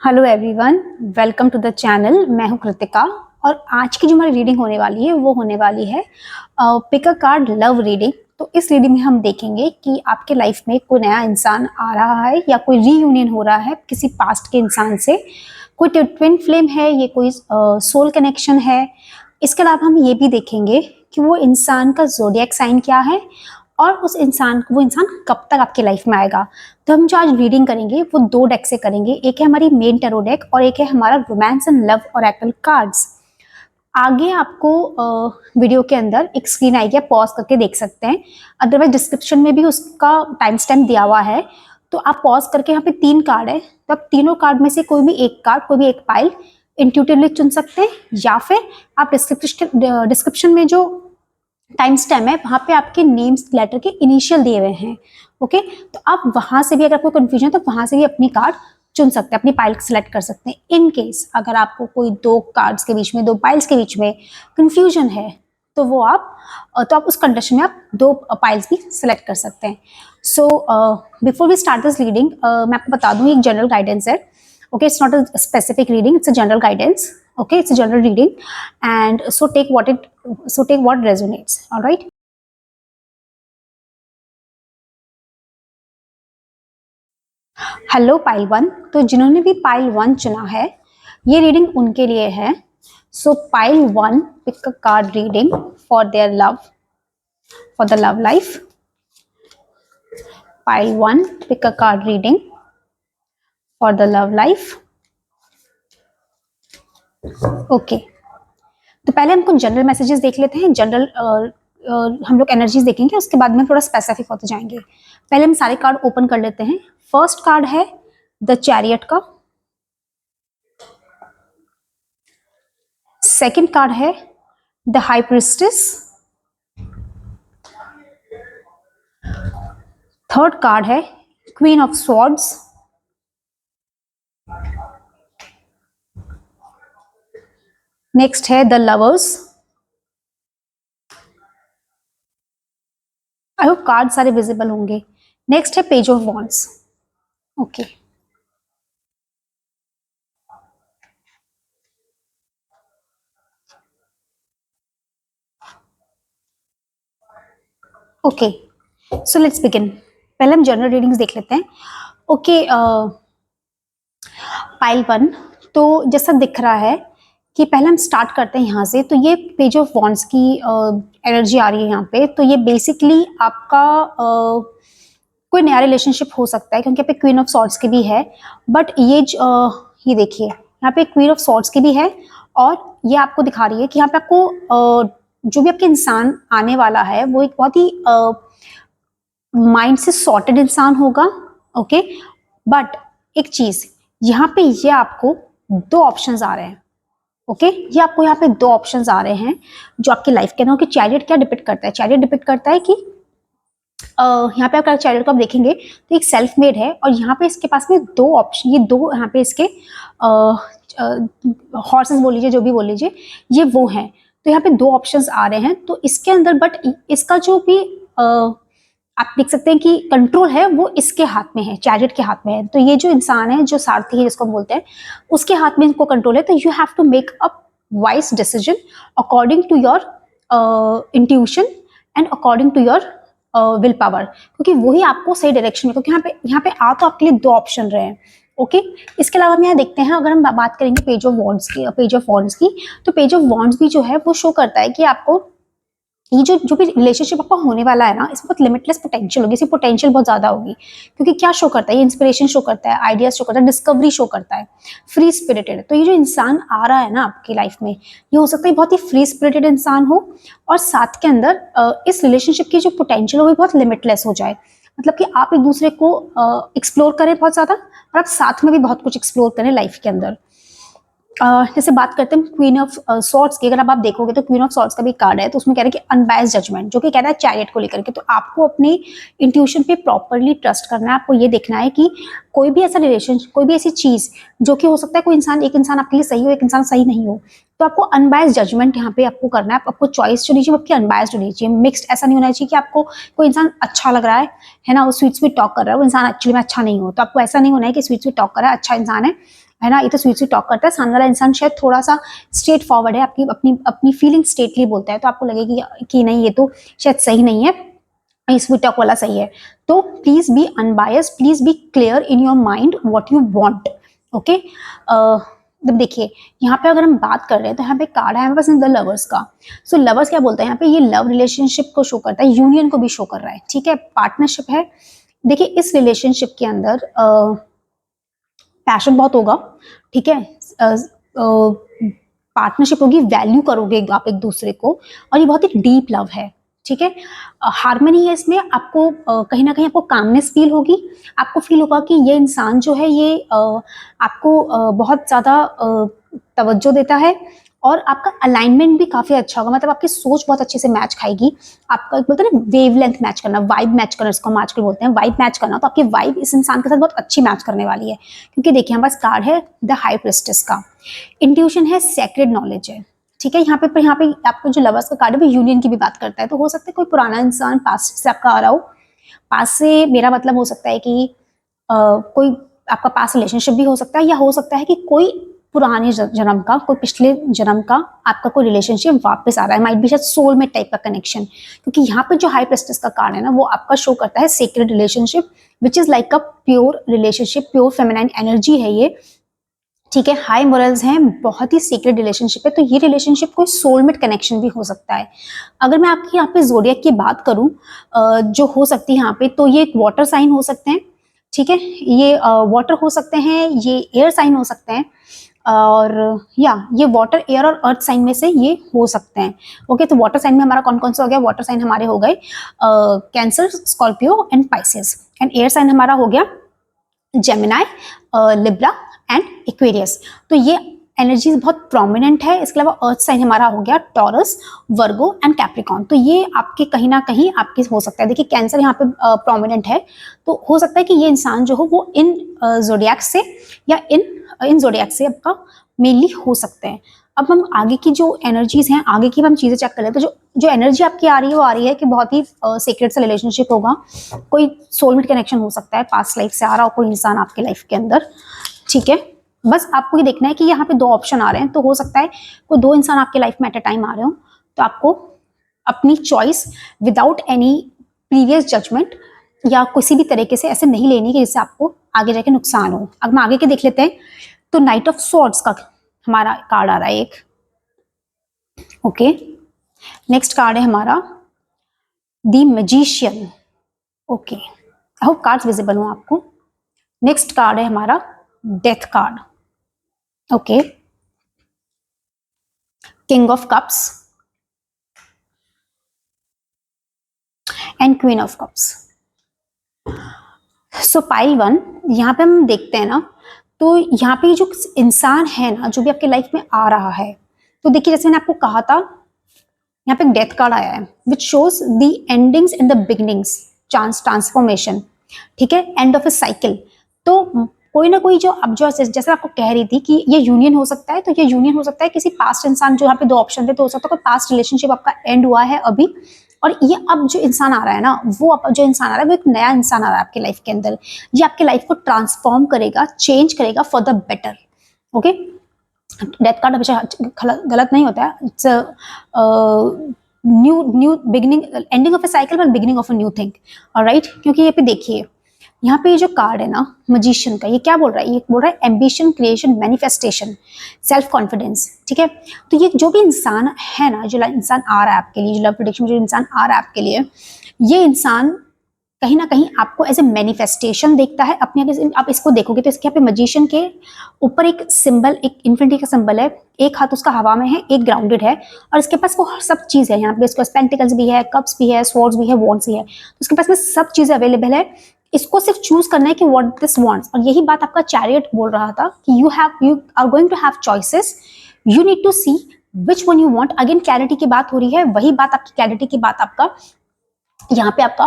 Hello everyone, welcome to the channel. मैं हूं कृतिका और आज की जो हमारी रीडिंग होने वाली है वो होने वाली है pick a card love reading. तो इस रीडिंग में हम देखेंगे कि आपके लाइफ में कोई नया इंसान आ रहा है या कोई रीयूनियन हो रहा है किसी पास्ट के इंसान से, कोई ट्विन फ्लेम है, ये कोई सोल कनेक्शन है। इसके अलावा हम ये भी देखेंगे कि वो इंसान का ज़ोडिएक साइन क्या है और वो इंसान कब तक आपकी लाइफ में आएगा। तो हम जो आज रीडिंग करेंगे वो दो डेक से करेंगे, एक है हमारी मेन टैरो डेक और एक है हमारा romance and love Oracle cards. आगे आपको वीडियो के अंदर एक स्क्रीन आएगी, आप पॉज करके देख सकते हैं, अदरवाइज डिस्क्रिप्शन में भी उसका टाइम स्टैम्प दिया हुआ है। तो आप पॉज करके, यहाँ पे 3 कार्ड है, तो आप तीनों कार्ड में से कोई भी एक कार्ड, कोई भी एक पाइल इंट्यूटिवली चुन सकते हैं, या फिर आप डिस्क्रिप्शन में जो टाइम स्टैम्प है वहाँ पे आपके नेम्स लेटर के इनिशियल दिए हुए हैं। ओके, तो आप वहाँ से भी, अगर आपको कंफ्यूजन है तो वहाँ से भी अपनी कार्ड चुन सकते हैं, अपनी पाइल सेलेक्ट कर सकते हैं। इन केस अगर आपको कोई दो कार्ड्स के बीच में, दो पाइल्स के बीच में कंफ्यूजन है तो आप उस कंडीशन में आप दो पाइल्स भी सेलेक्ट कर सकते हैं। So before we start this reading, मैं आपको बता दूँ, एक जनरल गाइडेंस है। Okay, it's not a specific reading, it's a general guidance. Okay, it's a general reading, and take what resonates. All right. Hello pile 1। तो जिन्होंने भी pile 1 चुना है, ये रीडिंग उनके लिए है। So pile 1, pick a card reading for their love, for the love life. Pile 1, pick a card reading for the love life. Okay, तो पहले हम कुछ जनरल मैसेजेस देख लेते हैं। जनरल हम लोग एनर्जीज देखेंगे, उसके बाद में थोड़ा स्पेसिफिक होते जाएंगे। पहले हम सारे कार्ड ओपन कर लेते हैं। फर्स्ट कार्ड है द चैरियट का, सेकंड कार्ड है the high priestess, third card है क्वीन ऑफ स्वॉर्ड्स, नेक्स्ट है the lovers. I hope card सारे विजिबल होंगे। नेक्स्ट है page of wands. Okay, okay, so let's begin. पहले हम जनरल रीडिंग्स देख लेते हैं। ओके, पाइल 1, तो जैसा दिख रहा है कि पहले हम स्टार्ट करते हैं यहाँ से। तो ये पेज ऑफ वॉन्ड्स की एनर्जी आ रही है यहाँ पे। तो ये बेसिकली आपका कोई नया रिलेशनशिप हो सकता है, क्योंकि यहाँ पे क्वीन ऑफ सॉर्ड्स की भी है। बट ये देखिए, यहाँ पे क्वीन ऑफ सॉर्ड्स की भी है, और ये आपको दिखा रही है कि यहाँ पे आपको जो भी आपके इंसान आने वाला है वो एक बहुत ही माइंड से सॉर्टेड इंसान होगा। ओके, बट एक चीज यहाँ पे, ये आपको दो ऑप्शंस आ रहे हैं। ओके, ये आपको यहाँ पे दो ऑप्शंस आ रहे हैं जो आपकी लाइफ के अंदर। चैरियट क्या डिपिक्ट करता है? चैरियट डिपिक्ट करता है कि यहाँ पे अगर चैरियट को आप देखेंगे तो एक सेल्फ मेड है, और यहाँ पे इसके पास में दो ऑप्शन, ये दो यहाँ पे इसके हॉर्सेस बोल लीजिए, जो भी बोल लीजिए, ये वो हैं। तो यहाँ पे दो ऑप्शंस आ रहे हैं। तो इसके अंदर, बट इसका जो भी आप देख सकते हैं कि कंट्रोल है वो इसके हाथ में है, चैरियट के हाथ में है। तो ये जो इंसान है, जो सारथी है जिसको हम बोलते हैं, उसके हाथ में इनको कंट्रोल है। तो you have to make a wise decision according to your intuition and according to your will power, क्योंकि वही आपको सही डायरेक्शन में, क्योंकि यहाँ पे आ तो आपके लिए दो ऑप्शन रहे हैं। ओके, इसके अलावा हम यहाँ देखते हैं, अगर हम बात करेंगे पेज ऑफ वॉन्ड्स की, तो पेज ऑफ वॉन्ड्स भी जो है वो शो करता है कि आपको ये जो भी रिलेशनशिप आपका होने वाला है ना, इसमें बहुत लिमिटलेस पोटेंशियल होगी, इसकी पोटेंशियल बहुत ज्यादा होगी। क्योंकि क्या शो करता है? ये इंस्पिरेशन शो करता है, आइडियाज शो करता है, डिस्कवरी शो करता है, फ्री स्पिरिटेड। तो ये जो इंसान आ रहा है ना आपकी लाइफ में, ये हो सकता है बहुत ही फ्री स्पिरिटेड इंसान हो, और साथ के अंदर इस रिलेशनशिप की जो पोटेंशियल हो वो बहुत लिमिटलेस हो जाए। मतलब कि आप एक दूसरे को एक्सप्लोर करें बहुत ज्यादा, और आप साथ में भी बहुत कुछ एक्सप्लोर करें लाइफ के अंदर। जैसे बात करते हैं क्वीन ऑफ सॉर्ड्स की, अगर आप देखोगे तो क्वीन ऑफ सॉर्ड्स का भी कार्ड है। तो उसमें कह रहे हैं कि अनबायस्ड जजमेंट, जो कि कह रहा है चैरियट को लेकर के। तो आपको अपने इंट्यूशन पे प्रॉपरली ट्रस्ट करना है। आपको ये देखना है कि कोई भी ऐसा रिलेशन, कोई भी ऐसी चीज जो कि हो सकता है कोई इंसान, एक इंसान आपके लिए सही हो, एक इंसान सही नहीं हो, तो आपको अनबायस्ड जजमेंट यहाँ पे आपको करना है। आपको चॉइस जो लीजिए आपकी अनबायस्ड होनी चाहिए, मिक्स्ड। ऐसा नहीं होना चाहिए कि आपको कोई इंसान अच्छा लग रहा है ना, वो स्वीट स्वीट टॉक कर रहा है, वो इंसान एक्चुअली में अच्छा नहीं हो। तो आपको ऐसा नहीं होना है कि स्वीट स्वीट टॉक कर रहा है, अच्छा इंसान है, है ना, ये तो स्वीट स्वीट टॉक करता है, सामने वाला इंसान शायद थोड़ा सा स्ट्रेट फॉरवर्ड है, आपकी अपनी अपनी फीलिंग स्ट्रेटली बोलता है, तो आपको लगेगी कि नहीं ये तो शायद सही नहीं है, ये स्वीट टॉक वाला सही है। तो please be unbiased, please be clear in your mind what you want. Okay, जब देखिए यहाँ पे अगर हम बात कर रहे हैं तो यहाँ पे कार्ड है हमारे पास द लवर्स का। सो लवर्स क्या बोलते हैं यहाँ पे, ये लव रिलेशनशिप को शो करता है, यूनियन को भी शो कर रहा है, ठीक है, पार्टनरशिप है। देखिए इस रिलेशनशिप के अंदर पैशन बहुत होगा, ठीक है, पार्टनरशिप होगी, वैल्यू करोगे आप एक दूसरे को, और ये बहुत ही डीप लव है, ठीक है। हार्मनी है इसमें, आपको कहीं ना कहीं आपको कामनेस फील होगी, आपको फील होगा कि ये इंसान जो है ये आपको बहुत ज़्यादा तवज्जो देता है, और आपका अलाइनमेंट भी काफ़ी अच्छा होगा, मतलब आपकी सोच बहुत अच्छे से मैच खाएगी, आपका बोलते हैं ना वेवलेंथ मैच करना, वाइब मैच करना, इसको हम आजकल बोलते हैं वाइब मैच करना, तो आपकी वाइब इस इंसान के साथ बहुत अच्छी मैच करने वाली है, क्योंकि देखिए हमारे पास कार्ड है द हाई प्रिस्टेस का। इंट्यूशन है, सेक्रेड नॉलेज है, ठीक है। यहाँ पे आपका जो लवर्स का कार्ड है वो यूनियन की भी बात करता है, तो हो सकता है कोई पुराना इंसान पास्ट से आपका आ रहा हो। पास से मेरा मतलब हो सकता है कि कोई आपका पास रिलेशनशिप भी हो सकता है, या हो सकता है कि कोई पुराने जन्म का, कोई पिछले जन्म का आपका कोई रिलेशनशिप वापस आ रहा है, माइट बी शायद सोलमेट टाइप का कनेक्शन, क्योंकि यहाँ पे जो हाई प्रेस्टिस का कार्ड है ना वो आपका शो करता है sacred relationship, which is like a pure relationship, pure feminine energy है ये, ठीक है। हाई मोरल्स हैं, बहुत ही सीक्रेट रिलेशनशिप है, तो ये रिलेशनशिप कोई सोलमेट कनेक्शन भी हो सकता है। अगर मैं आपकी यहाँ पे जोडियक की बात करूँ जो हो सकती है यहाँ पे, तो ये एक वाटर साइन हो सकते हैं, ठीक है, ये वाटर हो सकते हैं, ये एयर साइन हो सकते हैं, और या ये वाटर, एयर और अर्थ साइन में से ये हो सकते हैं। ओके, तो वाटर साइन में हमारा कौन कौन सा हो गया, वाटर साइन हमारे हो गए Cancer, Scorpio and Pisces, and air sign हमारा हो गया जेमिनाई, लिब्रा एंड एक्वेरियस, तो ये एनर्जीज बहुत प्रोमिनेंट है। इसके अलावा अर्थ साइन हमारा हो गया टॉरस, वर्गो एंड कैप्रिकॉन, तो ये आपके कहीं ना कहीं आपके हो सकता है। देखिए कैंसर यहाँ पे प्रोमिनेंट है, तो हो सकता है कि ये इंसान जो हो वो इन जोडियक से या इन जोडियक से आपका मेनली हो सकते हैं। अब हम आगे की जो एनर्जीज हैं, आगे की हम चीजें चेक कर लेते हैं, तो जो एनर्जी आपकी आ रही है वो आ रही है कि बहुत ही सीक्रेट सा रिलेशनशिप होगा, कोई सोलमेट कनेक्शन हो सकता है, पास्ट लाइफ से आ रहा हो कोई इंसान आपके लाइफ के अंदर, ठीक है। बस आपको ये देखना है कि यहाँ पे दो ऑप्शन आ रहे हैं, तो हो सकता है कोई दो इंसान आपके लाइफ में एट अ टाइम आ रहे हो, तो आपको अपनी choice without any previous judgement या किसी भी तरीके से ऐसे नहीं लेनी कि जिससे आपको आगे जाके नुकसान हो। अब हम आगे के देख लेते हैं, तो नाइट ऑफ स्वॉर्ड्स का हमारा कार्ड आ रहा है एक, ओके। नेक्स्ट कार्ड है हमारा the magician, okay, I hope cards visible हो आपको। नेक्स्ट कार्ड है हमारा death card, okay, king of cups and queen of cups. So pile one, यहाँ पे हम देखते हैं ना, तो यहाँ पे जो इंसान है ना जो भी आपके लाइफ में आ रहा है, तो देखिए जैसे मैंने आपको कहा था यहाँ पे एक डेथ कार्ड आया है which shows the endings and the beginnings, chance transformation, ठीक है, एंड ऑफ ए साइकिल। तो कोई ना कोई जो अब जो जैसे आपको कह रही थी कि ये यूनियन हो सकता है, तो ये यूनियन हो सकता है किसी पास्ट इंसान, जो यहाँ पे दो ऑप्शन थे, तो हो सकता है कोई पास्ट रिलेशनशिप आपका एंड हुआ है अभी, और ये अब जो इंसान आ रहा है ना, वो अब जो इंसान आ रहा है वो एक नया इंसान आ रहा है आपकी लाइफ के अंदर, ये आपके लाइफ को ट्रांसफॉर्म करेगा, चेंज करेगा for the better, okay. Death card हमेशा गलत नहीं होता है, it's new beginning, ending of A cycle but beginning of a new thing, alright. क्योंकि ये पे देखिए यहाँ पे ये जो कार्ड है ना मजिशियन का, ये क्या बोल रहा है, ये बोल रहा है ambition, creation, manifestation, self confidence, ठीक है। तो ये जो भी इंसान है ना, जो इंसान आ रहा है आपके लिए, जो लव प्रेडिक्शन में जो इंसान आ रहा है आपके लिए, ये इंसान कहीं ना कहीं आपको एज ए मैनिफेस्टेशन देखता है अपने। आप इसको देखोगे तो इसके यहाँ पे मजिशियन के ऊपर एक सिंबल, एक इन्फिनिटी का सिंबल है, एक हाथ उसका हवा में है, एक ग्राउंडेड है, और इसके पास वो सब चीज़ है। यहाँ पे इसके पास पेंटिकल्स भी है, कप्स भी है, स्वॉर्ड्स भी है, वॉन्ड्स भी है, तो उसके पास में सब चीज़ें अवेलेबल है। इसको सिर्फ चूज करना है कि व्हाट दिस वांट्स, और यही बात आपका चैरियट बोल रहा था कि you are going to have choices, you need to see which one you want. Again clarity की बात हो रही है, वही बात आपकी क्लैरिटी की बात आपका यहाँ पे आपका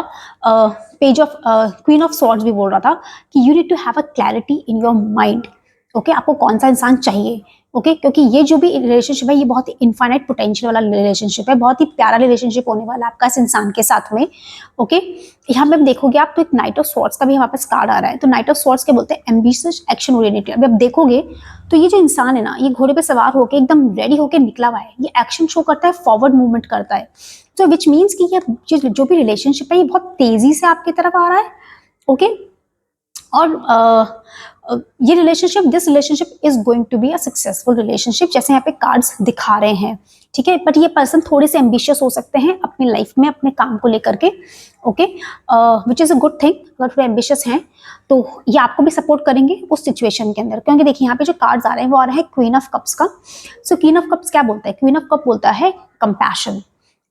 page of queen of swords भी बोल रहा था कि you need to have a clarity in your mind, okay, आपको कौन सा इंसान चाहिए। ओके, क्योंकि ये जो भी रिलेशनशिप है ये बहुत ही इनफाइनाइट पोटेंशियल वाला रिलेशनशिप है, बहुत ही प्यारा रिलेशनशिप होने वाला है आपका इस इंसान के साथ में। ओके, यहाँ पे आप देखोगे आप तो एक नाइट ऑफ स्वॉर्ड्स का भी हमारे पास कार्ड आ रहा है। तो नाइट ऑफ स्वॉर्ड्स के बोलते हैं एम्बिशियस, एक्शन ओरिएंटेड। अभी आप देखोगे तो ये जो इंसान है ना, ये घोड़े पे सवार होकर एकदम रेडी होकर निकला हुआ है, ये एक्शन शो करता है, फॉरवर्ड मूवमेंट करता है। तो विच मीन्स कि ये जो भी रिलेशनशिप है ये बहुत तेजी से आपकी तरफ आ रहा है। ओके, और ये relationship, this relationship is going to be a successful relationship, जैसे यहाँ पे कार्ड्स दिखा रहे हैं। ठीक है, बट ये पर्सन थोड़े से एम्बिशियस हो सकते हैं अपनी लाइफ में, अपने काम को लेकर के। Okay, which is a good thing. अगर थोड़े एम्बिशियस हैं तो ये आपको भी सपोर्ट करेंगे उस सिचुएशन के अंदर, क्योंकि देखिए यहाँ पे जो कार्ड्स आ रहे हैं वो आ रहा है क्वीन ऑफ कप्स का। सो क्वीन ऑफ कप्स क्या बोलता है? क्वीन ऑफ कप बोलता है कंपैशन,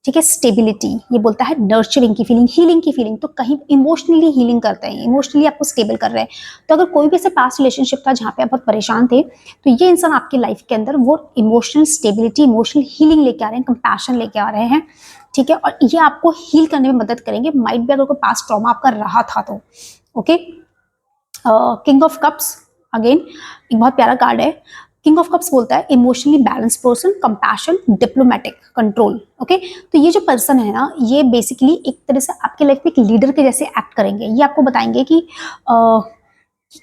ठीक है, स्टेबिलिटी, ये बोलता है नर्चरिंग की फीलिंग, हीलिंग की फीलिंग। तो कहीं इमोशनली हीलिंग करते हैं, इमोशनली आपको स्टेबल कर रहे हैं। तो अगर कोई भी ऐसे पास्ट रिलेशनशिप था जहाँ पे आप बहुत परेशान थे, तो ये इंसान आपकी लाइफ के अंदर वो इमोशनल स्टेबिलिटी, इमोशनल हीलिंग लेके आ रहे हैं, कंपैशन लेके आ रहे हैं। ठीक है, और ये आपको हील करने में मदद करेंगे, माइट भी अगर कोई पास्ट ट्रॉमा आपका रहा था तो। Okay, king of cups again एक बहुत प्यारा कार्ड है। किंग ऑफ कप्स बोलता है emotionally balance person, compassion, diplomatic, control. Okay, तो ये जो पर्सन है ना, ये बेसिकली एक तरह से आपके लाइफ में एक लीडर के जैसे एक्ट करेंगे। ये आपको बताएंगे कि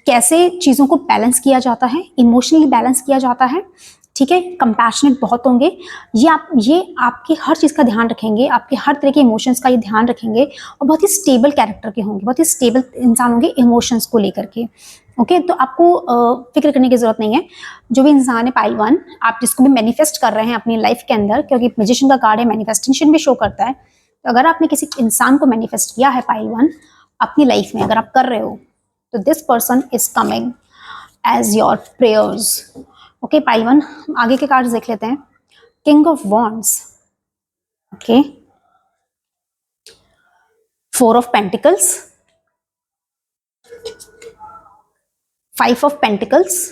कैसे चीज़ों को बैलेंस किया जाता है, इमोशनली बैलेंस किया जाता है। ठीक है, कंपैशनेट बहुत होंगे। ये आपके हर चीज़ का ध्यान रखेंगे, आपके हर तरह के इमोशंस का ये ध्यान रखेंगे, और बहुत ही स्टेबल कैरेक्टर के होंगे, बहुत ही स्टेबल इंसान होंगे इमोशंस को लेकर के। ओके, तो आपको फिक्र करने की जरूरत नहीं है। जो भी इंसान है पाइल वन, आप जिसको भी मैनिफेस्ट कर रहे हैं अपनी लाइफ के अंदर, क्योंकि मैजिशियन का कार्ड है, मैनिफेस्टेशन भी शो करता है। तो अगर आपने किसी इंसान को मैनिफेस्ट किया है पाइल वन अपनी लाइफ में, अगर आप कर रहे हो, तो this person is coming as your prayers. Okay, pile one, आगे के कार्ड्स देख लेते हैं। King of wands, okay, four of pentacles, five of pentacles,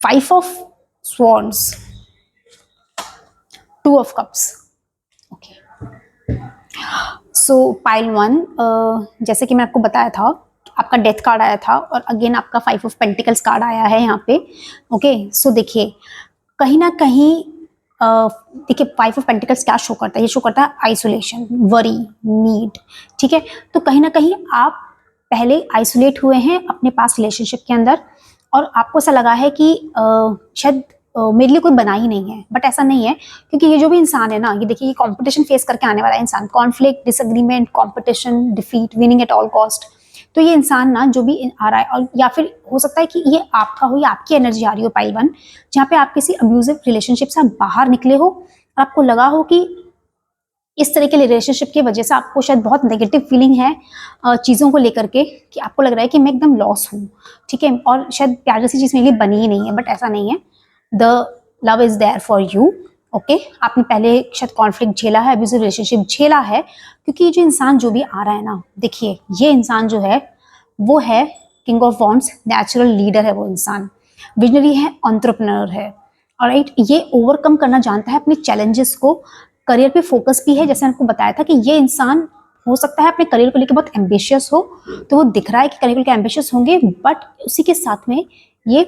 five of swords, two of cups. Okay, so pile one, जैसे कि मैं आपको बताया था, आपका डेथ कार्ड आया था, और अगेन आपका फाइव ऑफ पेंटिकल्स कार्ड आया है यहाँ पे। ओके, सो देखिए कहीं ना कहीं देखिए फाइव ऑफ पेंटिकल्स क्या शो करता है? ये शो करता है आइसोलेशन, वरी, नीड। ठीक है, तो कहीं ना कहीं आप पहले आइसोलेट हुए हैं अपने पास रिलेशनशिप के अंदर, और आपको ऐसा लगा है कि शायद मेरे लिए कोई बना ही नहीं है, बट ऐसा नहीं है। क्योंकि ये जो भी इंसान है ना, ये देखिए ये कंपटीशन फेस करके आने वाला है इंसान, conflict, disagreement, competition, defeat, winning at all cost. तो ये इंसान ना जो भी आ रहा है, और या फिर हो सकता है कि ये आपका हो या आपकी एनर्जी आ रही हो पाइल वन, जहाँ पे आप किसी अब्यूजिव रिलेशनशिप से बाहर निकले हो, और आपको लगा हो कि इस तरह के रिलेशनशिप की वजह से आपको शायद बहुत नेगेटिव फीलिंग है चीज़ों को लेकर के, कि आपको लग रहा है कि मैं एकदम लॉस हूँ। ठीक है, और शायद प्यार जैसी चीज़ मेरे लिए बनी ही नहीं है, बट ऐसा नहीं है। The love is there for you. Okay, आपने पहले शायद कॉन्फ्लिक्ट झेला है, अब्यूजिव रिलेशनशिप झेला है, क्योंकि ये जो इंसान जो भी आ रहा है ना, देखिए ये इंसान जो है वो है king of wands, natural leader है वो इंसान, विजनरी है, एंटरप्रेन्योर है। ऑलराइट, ये ओवरकम करना जानता है अपने चैलेंजेस को, करियर पे फोकस भी है। जैसे आपको बताया था कि ये इंसान हो सकता है अपने करियर को लेकर बहुत एम्बिशियस हो, तो वो दिख रहा है कि करियर को लेकर एम्बिशियस होंगे, बट उसी के साथ में ये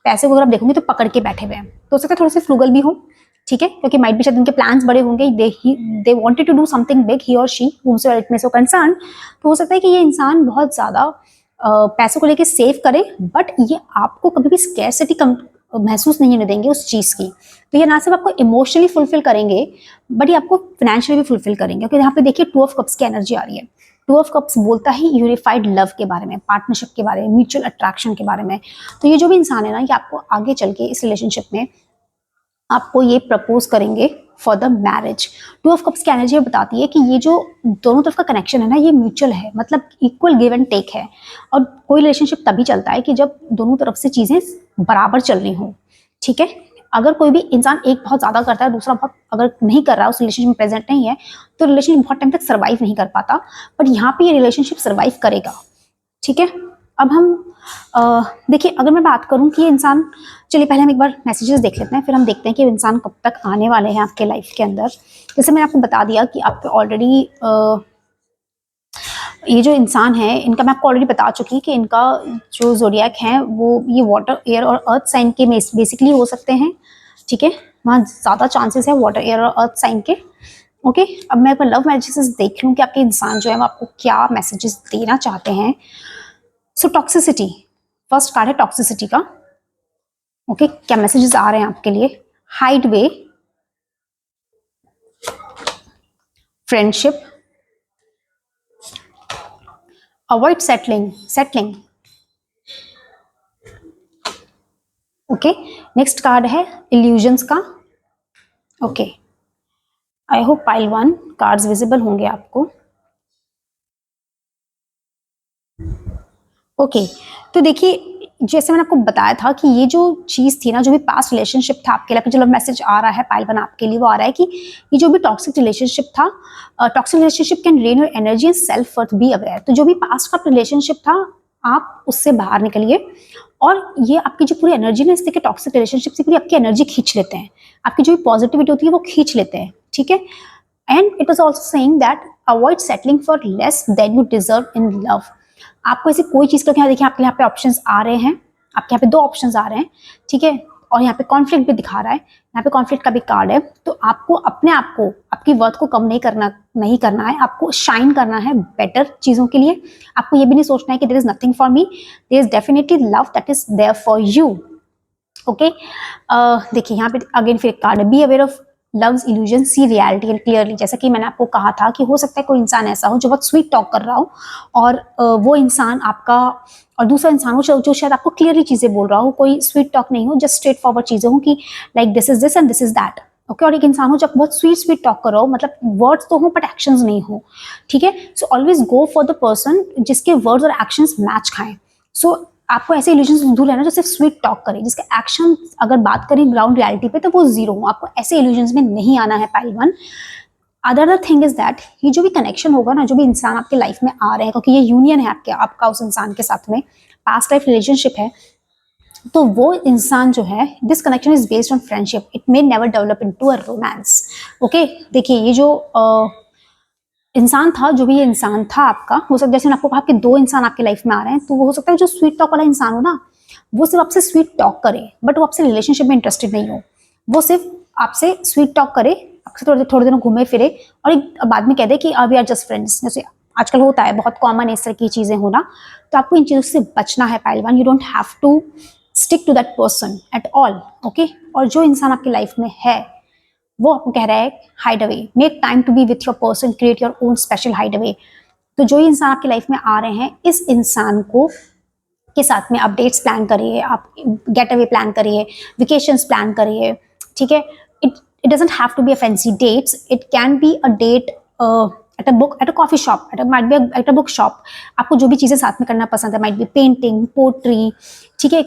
पैसे को अगर आप देखोगे तो पकड़ के बैठे हुए हैं। तो हो सकता है थोड़े से फ्रूगल भी हो, ठीक है, क्योंकि माइट भी शायद उनके प्लान्स बड़े होंगे, they wanted to do something big, he और she whomsoever it may so concern। तो हो सकता है कि ये इंसान बहुत ज्यादा पैसों को लेके सेव करे, बट ये आपको कभी भी स्कैरसिटी महसूस नहीं होने देंगे उस चीज की। तो ये ना सिर्फ आपको इमोशनली फुलफिल करेंगे, बट ये आपको फाइनेंशियली भी फुलफिल करेंगे। क्योंकि यहाँ पे देखिए टू ऑफ कप्स की एनर्जी आ रही है। टू ऑफ कप्स बोलता है यूनिफाइड लव के बारे में, पार्टनरशिप के बारे में, म्यूचुअल अट्रैक्शन के बारे में। तो ये जो भी इंसान है ना, ये आपको आगे चल के इस रिलेशनशिप में आपको ये प्रपोज करेंगे for the marriage. To of cups की एनर्जी बताती है कि ये जो दोनों तरफ का कनेक्शन है ना, ये म्यूचुअल है, मतलब इक्वल गिव एंड टेक है। और कोई रिलेशनशिप तभी चलता है कि जब दोनों तरफ से चीजें बराबर चल रही हो। ठीक है, अगर कोई भी इंसान एक बहुत ज्यादा करता है, दूसरा बहुत अगर नहीं कर रहा है, उस रिलेशनशिप में प्रेजेंट नहीं है, तो रिलेशनशिप बहुत टाइम तक सर्वाइव नहीं कर पाता। बट यहाँ पे ये रिलेशनशिप सर्वाइव करेगा। ठीक है, अब हम देखिए अगर मैं बात करूं कि ये इंसान, चलिए पहले हम एक बार मैसेजेस देख लेते हैं, फिर हम देखते हैं कि इंसान कब तक आने वाले हैं आपके लाइफ के अंदर। जैसे मैंने आपको बता दिया कि आपके ऑलरेडी ये जो इंसान है इनका मैं आपको ऑलरेडी बता चुकी कि इनका जो ज़ोडिएक है वो ये वाटर, एयर और अर्थ साइन के बेसिकली हो सकते हैं, ठीक है। वहाँ ज़्यादा चांसेस है वाटर, एयर और अर्थ साइन के। ओके, अब मैं लव मैसेजेस देख लूँ कि आपके इंसान जो है वो आपको क्या मैसेजेस देना चाहते हैं। सो टॉक्सिसिटी, फर्स्ट कार्ड है टॉक्सिसिटी का। ओके, क्या मैसेजेस आ रहे हैं आपके लिए? Hide away, friendship, avoid settling. Okay, next card है इल्यूजन्स का। Okay, I hope pile 1 cards visible होंगे आपको। ओके, तो देखिए जैसे मैंने आपको बताया था कि ये जो चीज़ थी ना, जो भी पास्ट रिलेशनशिप था आपके लिए, जो मैसेज आ रहा है पाइल 1 आपके लिए, वो आ रहा है कि ये जो भी टॉक्सिक रिलेशनशिप था, toxic relationship can drain your energy and self worth, be aware. तो जो भी पास्ट का रिलेशनशिप था आप उससे बाहर निकलिए, और ये आपकी जो पूरी एनर्जी ना, इस तरह के टॉक्सिक रिलेशनशिप से पूरी आपकी एनर्जी खींच लेते हैं, आपकी जो भी पॉजिटिविटी होती है वो खींच लेते हैं, ठीक है। And it is also saying that avoid settling for less than you deserve in love. आपको ऐसी कोई चीज़ करके, यहाँ देखिए आपके यहाँ पे ऑप्शंस आ रहे हैं, आपके यहाँ पे 2 ऑप्शंस आ रहे हैं, ठीक है। और यहाँ पे कॉन्फ्लिक्ट भी दिखा रहा है, यहाँ पे कॉन्फ्लिक्ट का भी कार्ड है। तो आपको अपने आप को, आपकी वर्थ को कम नहीं करना है, आपको शाइन करना है बेटर चीज़ों के लिए। आपको ये भी नहीं सोचना है कि there is nothing for me, there is definitely love that is there for you. Okay, देखिए यहाँ पे अगेन फिर एक कार्ड है, be aware of love's illusion, see reality and clearly. जैसा कि मैंने आपको कहा था कि हो सकता है कोई इंसान ऐसा हो जो बहुत स्वीट टॉक कर रहा हो, और वो इंसान आपका, और दूसरा इंसान हो जो शायद आपको क्लियरली चीज़ें बोल रहा हो, कोई स्वीट टॉक नहीं हो, जस्ट स्ट्रेट फॉरवर्ड चीज़ें हो कि like this is this and this is that. Okay, और एक इंसान हो जब बहुत स्वीट टॉक कर रहा हो, मतलब वर्ड्स तो हो बट एक्शंस नहीं हो, ठीक है। So always go for the person जिसके वर्ड्स और एक्शंस मैच खाएं। सो आपको ऐसे इल्यूजन से दूर रहना जो सिर्फ स्वीट टॉक करे, जिसका एक्शन अगर बात करें ग्राउंड रियलिटी पे तो वो जीरो हो। आपको ऐसे इल्यूजन में नहीं आना है pile 1। Other thing is that ये जो भी कनेक्शन होगा ना, जो भी इंसान आपके लाइफ में आ रहे हैं, क्योंकि ये यूनियन है आपका उस इंसान के साथ में, पास्ट लाइफ रिलेशनशिप है, तो वो इंसान जो है, this connection is based on friendship, it may never develop into a romance. Okay, देखिए ये जो इंसान था, जो भी ये इंसान था आपका, हो सकता है जैसे मैंने आपको कहा कि 2 इंसान आपके लाइफ में आ रहे हैं, तो वो हो सकता है जो स्वीट टॉक वाला इंसान हो ना, वो सिर्फ आपसे स्वीट टॉक करे बट वो आपसे रिलेशनशिप में इंटरेस्टेड नहीं हो। वो सिर्फ आपसे स्वीट टॉक करे, आपसे थोड़े दिन घूमे फिरे और एक बाद में कह दे कि वी आर जस्ट फ्रेंड्स, जैसे आजकल होता है, बहुत कॉमन है इस तरह की चीज़ें होना। तो आपको इन चीज़ों से बचना है pile 1। You don't have to stick to that person at all. Okay, और जो इंसान आपकी लाइफ में है वो आपको कह रहा है hide away, make time to be with your person, create your own special hide away. तो जो इंसान आपकी लाइफ में आ रहे हैं, इस इंसान को के साथ में अपडेट्स प्लान करिए, आप गेट अवे प्लान करिए, वेकेशंस प्लान करिए, ठीक है। It doesn't have to be a fancy dates, it can be a date at a coffee shop, at a book shop. आपको जो भी चीज़ें साथ में करना पसंद है, माइट बी पेंटिंग, पोट्री, ठीक है,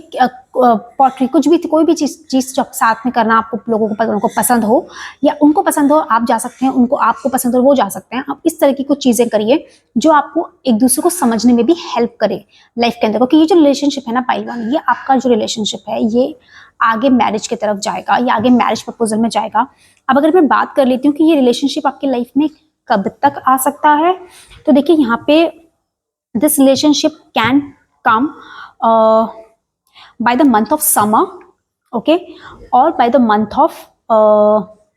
पॉटरी, कुछ भी, कोई भी चीज़ जब साथ में करना आपको लोगों को उनको पसंद हो, या उनको पसंद हो आप जा सकते हैं, उनको आपको पसंद हो वो जा सकते हैं। आप इस तरह की कुछ चीज़ें करिए जो आपको एक दूसरे को समझने में भी हेल्प करे लाइफ के अंदर, क्योंकि ये जो रिलेशनशिप है ना पाइल 1, ये आपका जो रिलेशनशिप है ये आगे मैरिज की तरफ जाएगा, या आगे मैरिज प्रपोजल में जाएगा। अब अगर मैं बात कर लेती हूँ कि ये रिलेशनशिप आपकी लाइफ में कब तक आ सकता है, तो देखिए यहाँ पे this relationship can come by the month of summer, okay, और by the month of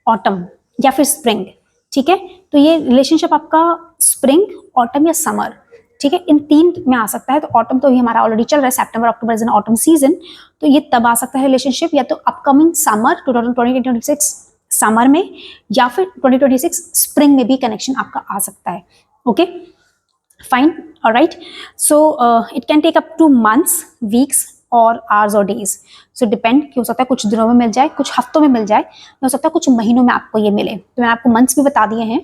autumn या फिर स्प्रिंग, ठीक है। तो ये रिलेशनशिप आपका स्प्रिंग, ऑटम या समर, ठीक है, इन 3 में आ सकता है। तो ऑटम तो ये हमारा ऑलरेडी चल रहा है, September October is an autumn season, तो ये तब आ सकता है रिलेशनशिप, या तो अपकमिंग समर 2026 समर में, या फिर 2026 स्प्रिंग में भी कनेक्शन आपका आ सकता है। Okay, fine, alright. So it can take up to months, weeks और आवर्स और डेज। सो डिपेंड, कि हो सकता है कुछ दिनों में मिल जाए, कुछ हफ्तों में मिल जाए, हो सकता है कुछ महीनों में आपको ये मिले। तो मैंने आपको मंथ्स भी बता दिए हैं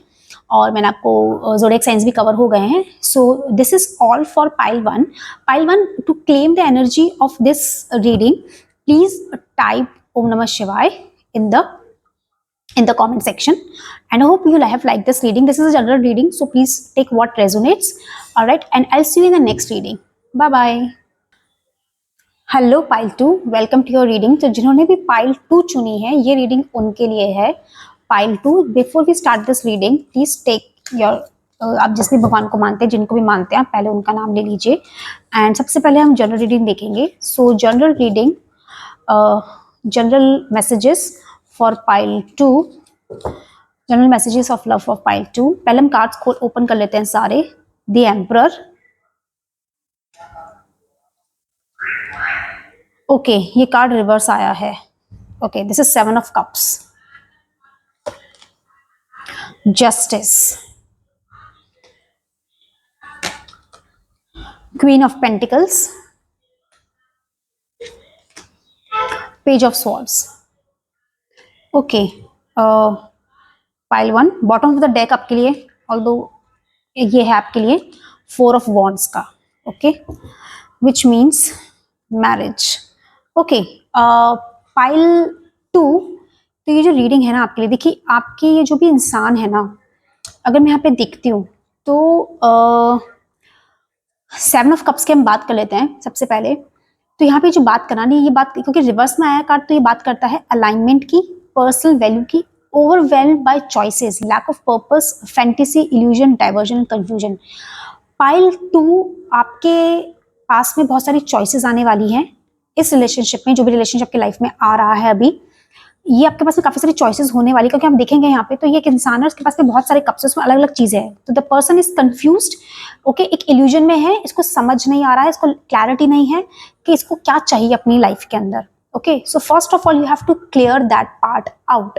और मैंने आपको ज़ोडिएक साइंस भी कवर हो गए हैं। So this is all for pile 1। Pile 1, to claim the energy of this reading, please type ओम नमः शिवाय in the comment section, and I hope you have liked this reading. This is a general reading, so please take what resonates. All right, and I'll see you in the next reading. Bye bye. Hello pile 2, welcome to your reading. तो जिन्होंने भी pile 2 चुनी है, ये reading उनके लिए है। Pile 2, before we start this reading, please take your आप जिस भी भगवान को मानते हैं, जिनको भी मानते हैं, आप पहले उनका नाम ले लीजिए। एंड सबसे पहले हम जनरल रीडिंग देखेंगे। सो general reading, general messages for pile 2, general messages of love for pile 2। पहले हम कार्ड्स को ओपन कर लेते हैं सारे। द एम्परर, ओके ये कार्ड रिवर्स आया है। Okay this is 7 of cups, justice, queen of pentacles, page of swords. Okay pile 1 bottom of the deck आपके लिए, ऑल्दो ये है आपके लिए 4 ऑफ वॉन्ड्स का। Okay which means marriage. Okay pile 2, तो ये जो रीडिंग है ना आपके लिए, देखिए आपके ये जो भी इंसान है ना, अगर मैं यहाँ पे देखती हूँ तो 7 ऑफ कप्स की हम बात कर लेते हैं सबसे पहले। तो यहाँ पे जो बात करानी, ये बात क्योंकि रिवर्स में आया कार्ड, तो ये बात करता है अलाइनमेंट की, पर्सनल वैल्यू की, overwhelmed by choices, lack of purpose, fantasy, illusion, diversion, confusion. Pile 2 आपके पास में बहुत सारी चॉइसेस आने वाली हैं इस रिलेशनशिप में, जो भी रिलेशनशिप के लाइफ में आ रहा है अभी, ये आपके पास में काफी सारी चॉइसेस होने वाली, क्योंकि हम देखेंगे यहाँ पे तो ये एक इंसान है, उसके पास में बहुत सारे कप्स, उसमें अलग अलग चीजें हैं। तो the person is confused, okay एक इल्यूजन में है, इसको समझ नहीं आ रहा है, इसको क्लैरिटी नहीं है कि इसको क्या चाहिए अपनी लाइफ के अंदर। Okay so first of all you have to clear that part out.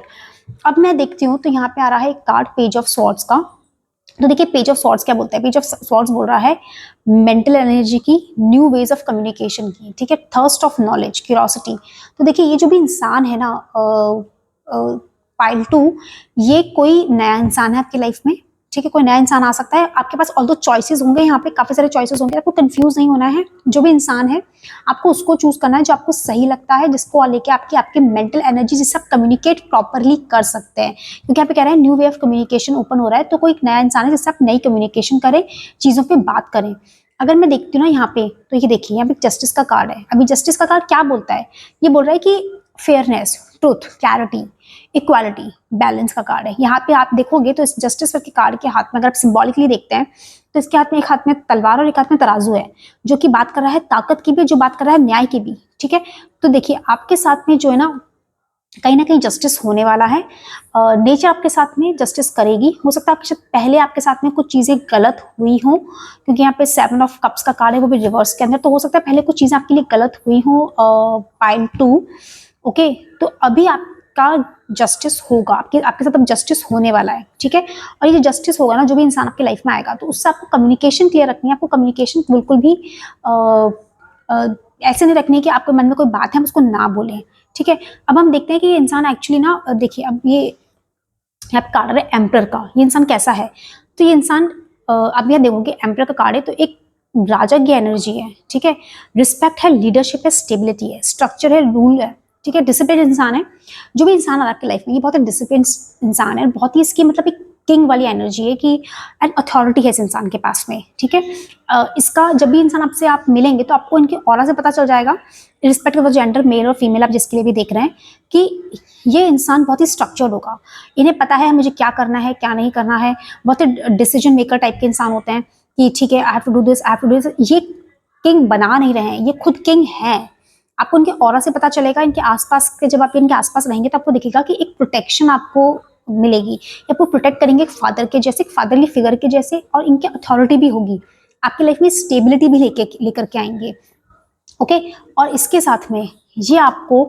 अब मैं देखती हूँ तो यहाँ पे आ रहा है एक कार्ड पेज ऑफ स्वॉर्ड्स का। तो देखिए पेज ऑफ स्वॉर्ड्स क्या बोलता है, पेज ऑफ स्वॉर्ड्स बोल रहा है मेंटल एनर्जी की, न्यू वेज ऑफ कम्युनिकेशन की, ठीक है, थर्स्ट ऑफ नॉलेज, क्यूरियोसिटी। तो देखिए ये जो भी इंसान है ना पाइल 2, ये कोई नया इंसान है आपकी लाइफ में, ठीक है, कोई नया इंसान आ सकता है आपके पास। ऑल्दो चॉइसेस होंगे यहाँ पे, काफी सारे चॉइसेस होंगे, आपको कंफ्यूज नहीं होना है। जो भी इंसान है आपको उसको चूज करना है जो आपको सही लगता है, जिसको लेके आपकी मेंटल एनर्जी, जिससे आप कम्युनिकेट प्रॉपरली कर सकते हैं। क्योंकि यहाँ पे कह रहे हैं new way of communication open हो रहा है, तो कोई एक नया इंसान है जिससे आप नई कम्युनिकेशन करें, चीजों पे बात करें। अगर मैं देखती हूँ ना यहाँ पे, तो ये देखिए यहाँ पे जस्टिस का कार्ड है। अभी जस्टिस का कार्ड क्या बोलता है, ये बोल रहा है कि fairness, truth, clarity, equality, balance का कार्ड है। यहाँ पे आप देखोगे तो इस जस्टिस के कार्ड के हाथ में, अगर आप सिंबॉलिकली देखते हैं तो इसके हाथ में, एक हाथ में तलवार और एक हाथ में तराजू है, जो कि बात कर रहा है ताकत की भी, जो बात कर रहा है न्याय की भी, ठीक है। तो देखिए आपके साथ में जो है ना, कहीं ना कहीं जस्टिस होने वाला है। नेचर आपके साथ में जस्टिस करेगी। हो सकता है आपके पहले आपके साथ में कुछ चीजें गलत हुई हो, क्योंकि यहाँ पे 7 ऑफ कप्स का कार्ड है, वो भी रिवर्स के अंदर, तो हो सकता है पहले कुछ चीजें आपके लिए गलत हुई हो पाइल 2। ओके तो अभी आपका जस्टिस होगा, आपके साथ अब जस्टिस होने वाला है, ठीक है। और ये जस्टिस होगा ना, जो भी इंसान आपकी लाइफ में आएगा, तो उससे आपको कम्युनिकेशन क्लियर रखनी है। आपको कम्युनिकेशन बिल्कुल भी ऐसे नहीं रखनी है कि आपके मन में कोई बात है हम उसको ना बोलें, ठीक है। अब हम देखते हैं कि ये इंसान एक्चुअली ना, देखिए अब ये यहाँ पे कार्ड है एम्परर का, ये इंसान कैसा है। तो ये इंसान अब यहाँ देखोगे एम्परर का कार्ड है, तो एक राजा की एनर्जी है, ठीक है, रिस्पेक्ट है, लीडरशिप है, स्टेबिलिटी है, स्ट्रक्चर है, रूल है, ठीक है, डिसिप्लिन इंसान है। जो भी इंसान आ रहा है आपकी लाइफ में, ये बहुत ही डिसिप्लिन इंसान है, बहुत ही इसकी मतलब एक किंग वाली एनर्जी है कि एंड अथॉरिटी है इस इंसान के पास में, ठीक है। इसका जब भी इंसान आपसे आप मिलेंगे तो आपको इनके ऑरा से पता चल जाएगा, रिस्पेक्टिव ऑफ जेंडर, मेल और फीमेल, आप जिसके लिए भी देख रहे हैं, कि ये इंसान बहुत ही स्ट्रक्चर्ड होगा। इन्हें पता है मुझे क्या करना है क्या नहीं करना है। बहुत ही डिसीजन मेकर टाइप के इंसान होते हैं कि ठीक है I have to do this, I have to do this. ये किंग बना नहीं रहे हैं, ये खुद किंग है। आपको इनके ऑरा से पता चलेगा, इनके आसपास के, जब आप इनके आसपास रहेंगे तो आपको दिखेगा कि एक प्रोटेक्शन आपको मिलेगी, ये आपको प्रोटेक्ट करेंगे एक फादर के जैसे, एक फादरली फिगर के जैसे, और इनके अथॉरिटी भी होगी, आपकी लाइफ में स्टेबिलिटी भी लेकर के आएंगे। ओके और इसके साथ में ये आपको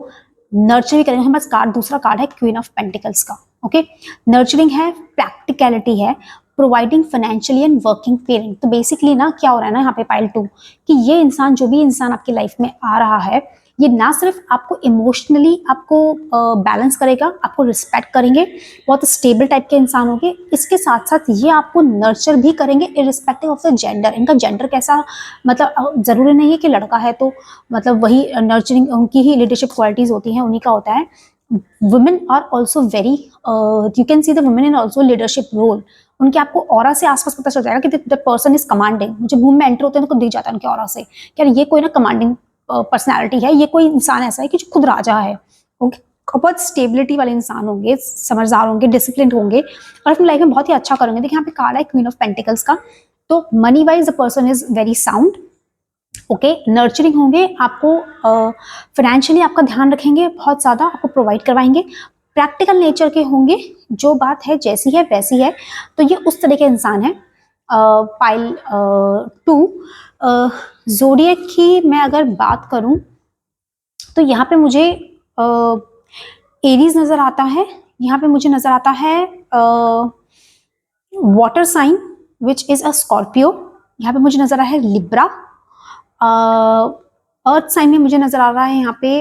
नर्चर भी करेंगे। हमारे पास कार्ड, दूसरा कार्ड है क्वीन ऑफ पेंटिकल्स का। ओके नर्चरिंग है, प्रैक्टिकलिटी है, providing financially and working parent. तो बेसिकली ना क्या हो रहा है ना यहाँ पे पाइल 2, कि ये इंसान, जो भी इंसान आपकी लाइफ में आ रहा है, ये ना सिर्फ आपको इमोशनली आपको बैलेंस करेगा, आपको रिस्पेक्ट करेंगे, बहुत स्टेबल टाइप के इंसान होंगे, इसके साथ साथ ये आपको नर्चर भी करेंगे इररिस्पेक्टिव ऑफ द जेंडर। इनका जेंडर कैसा, मतलब जरूरी नहीं है कि लड़का है तो मतलब वही नर्चरिंग, उनकी ही लीडरशिप क्वालिटीज होती हैं, उन्हीं का होता है। Women are also very, you can see the women in also leadership role. उनके आपको ऑरा से आसपास पता चल जाएगा कि द पर्सन इज कमांडिंग। मुझे रूम में एंटर होते हैं तो दिख जाता है उनके ऑरा से कि ये कोई ना कमांडिंग पर्सनैलिटी है, ये कोई इंसान ऐसा है कि जो खुद राजा है। ओके बहुत स्टेबिलिटी वाले इंसान होंगे, समझदार होंगे, डिसिप्लिन होंगे और अपनी लाइफ में बहुत ही अच्छा करेंगे। देखिए यहाँ पे कार्ड है क्वीन ऑफ पेंटिकल्स का, तो money wise the person is very sound, okay, nurturing होंगे, आपको फाइनेंशियली आपका ध्यान रखेंगे, बहुत ज़्यादा आपको प्रोवाइड करवाएंगे, प्रैक्टिकल नेचर के होंगे, जो बात है जैसी है वैसी है, तो ये उस तरह के इंसान है। पाइल 2 जोडियक की मैं अगर बात करूं तो यहाँ पे मुझे एरीज नजर आता है, यहाँ पे मुझे नजर आता है water sign which is a Scorpio, यहाँ पे मुझे नजर आ रहा है लिब्रा, अर्थ साइन में मुझे नजर आ रहा है यहाँ पे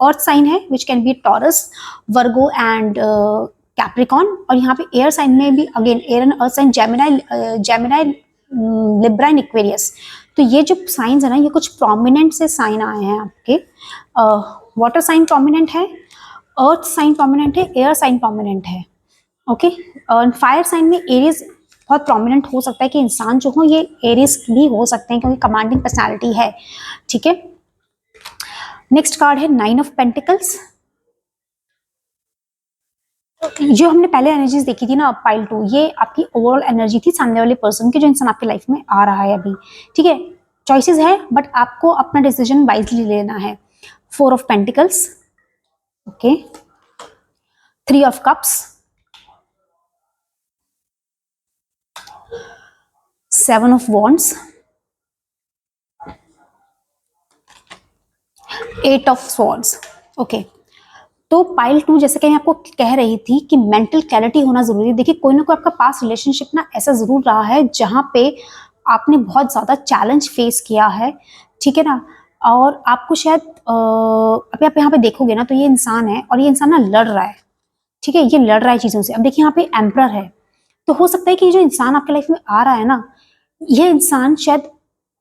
अर्थ साइन है which can be Taurus, Virgo and Capricorn, और यहाँ पे एयर साइन में भी again air and earth sign Gemini Libra and Aquarius. तो ये जो साइंस है ना, ये कुछ प्रोमिनेंट से साइन आए हैं आपके। वाटर साइन प्रोमिनेंट है, अर्थ साइन प्रोमिनेंट है, एयर साइन प्रोमिनेंट है, ओके। फायर साइन में एरीज बहुत प्रोमिनेंट हो सकता है कि इंसान जो हो ये एरीज भी हो सकते हैं क्योंकि कमांडिंग पर्सनालिटी है, ठीक है। नेक्स्ट कार्ड है 9 ऑफ पेंटिकल्स। जो हमने पहले एनर्जीज देखी थी ना पाइल 2, ये आपकी ओवरऑल एनर्जी थी सामने वाले पर्सन की, जो इंसान आपकी लाइफ में आ रहा है अभी, ठीक है। चॉइसेस है बट आपको अपना डिसीजन वाइजली लेना है। 4 of pentacles, okay, 3 of cups, 7 of wands, 8 of swords, okay. तो पाइल 2 जैसे कि मैं आपको कह रही थी कि मेंटल क्लैरिटी होना जरूरी है। देखिए कोई ना कोई आपका पास रिलेशनशिप ना ऐसा जरूर रहा है जहां पे आपने बहुत ज्यादा चैलेंज फेस किया है, ठीक है ना, और आपको शायद अभी आप यहाँ पे देखोगे ना तो ये इंसान है और ये इंसान ना लड़ रहा है, ठीक है, ये लड़ रहा है चीजों से। अब देखिए यहाँ पे एम्परर है, तो हो सकता है कि जो इंसान आपके लाइफ में आ रहा है ना, ये इंसान शायद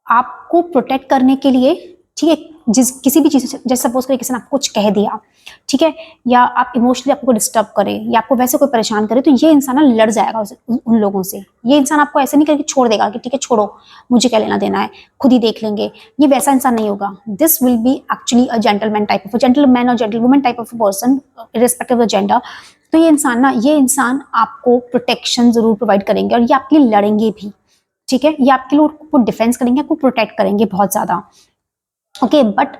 आपको प्रोटेक्ट करने के लिए, ठीक है, जिस किसी भी चीज से, जैसे सपोज करिए किसी ने आपको कुछ कह दिया, ठीक है, या आप इमोशनली आपको डिस्टर्ब करे या आपको वैसे कोई परेशान करे, तो ये इंसान ना लड़ जाएगा उन लोगों से। ये इंसान आपको ऐसे नहीं करके छोड़ देगा कि ठीक है छोड़ो, मुझे क्या लेना देना है, खुद ही देख लेंगे, ये वैसा इंसान नहीं होगा। This will be actually a gentleman type of gentleman और gentlewoman type of person irrespective of gender. तो ये इंसान आपको प्रोटेक्शन जरूर प्रोवाइड करेंगे और ये आपके लिए लड़ेंगे भी, ठीक है, ये आपके लिए आपको डिफेंस करेंगे, आपको प्रोटेक्ट करेंगे बहुत ज्यादा, ओके। बट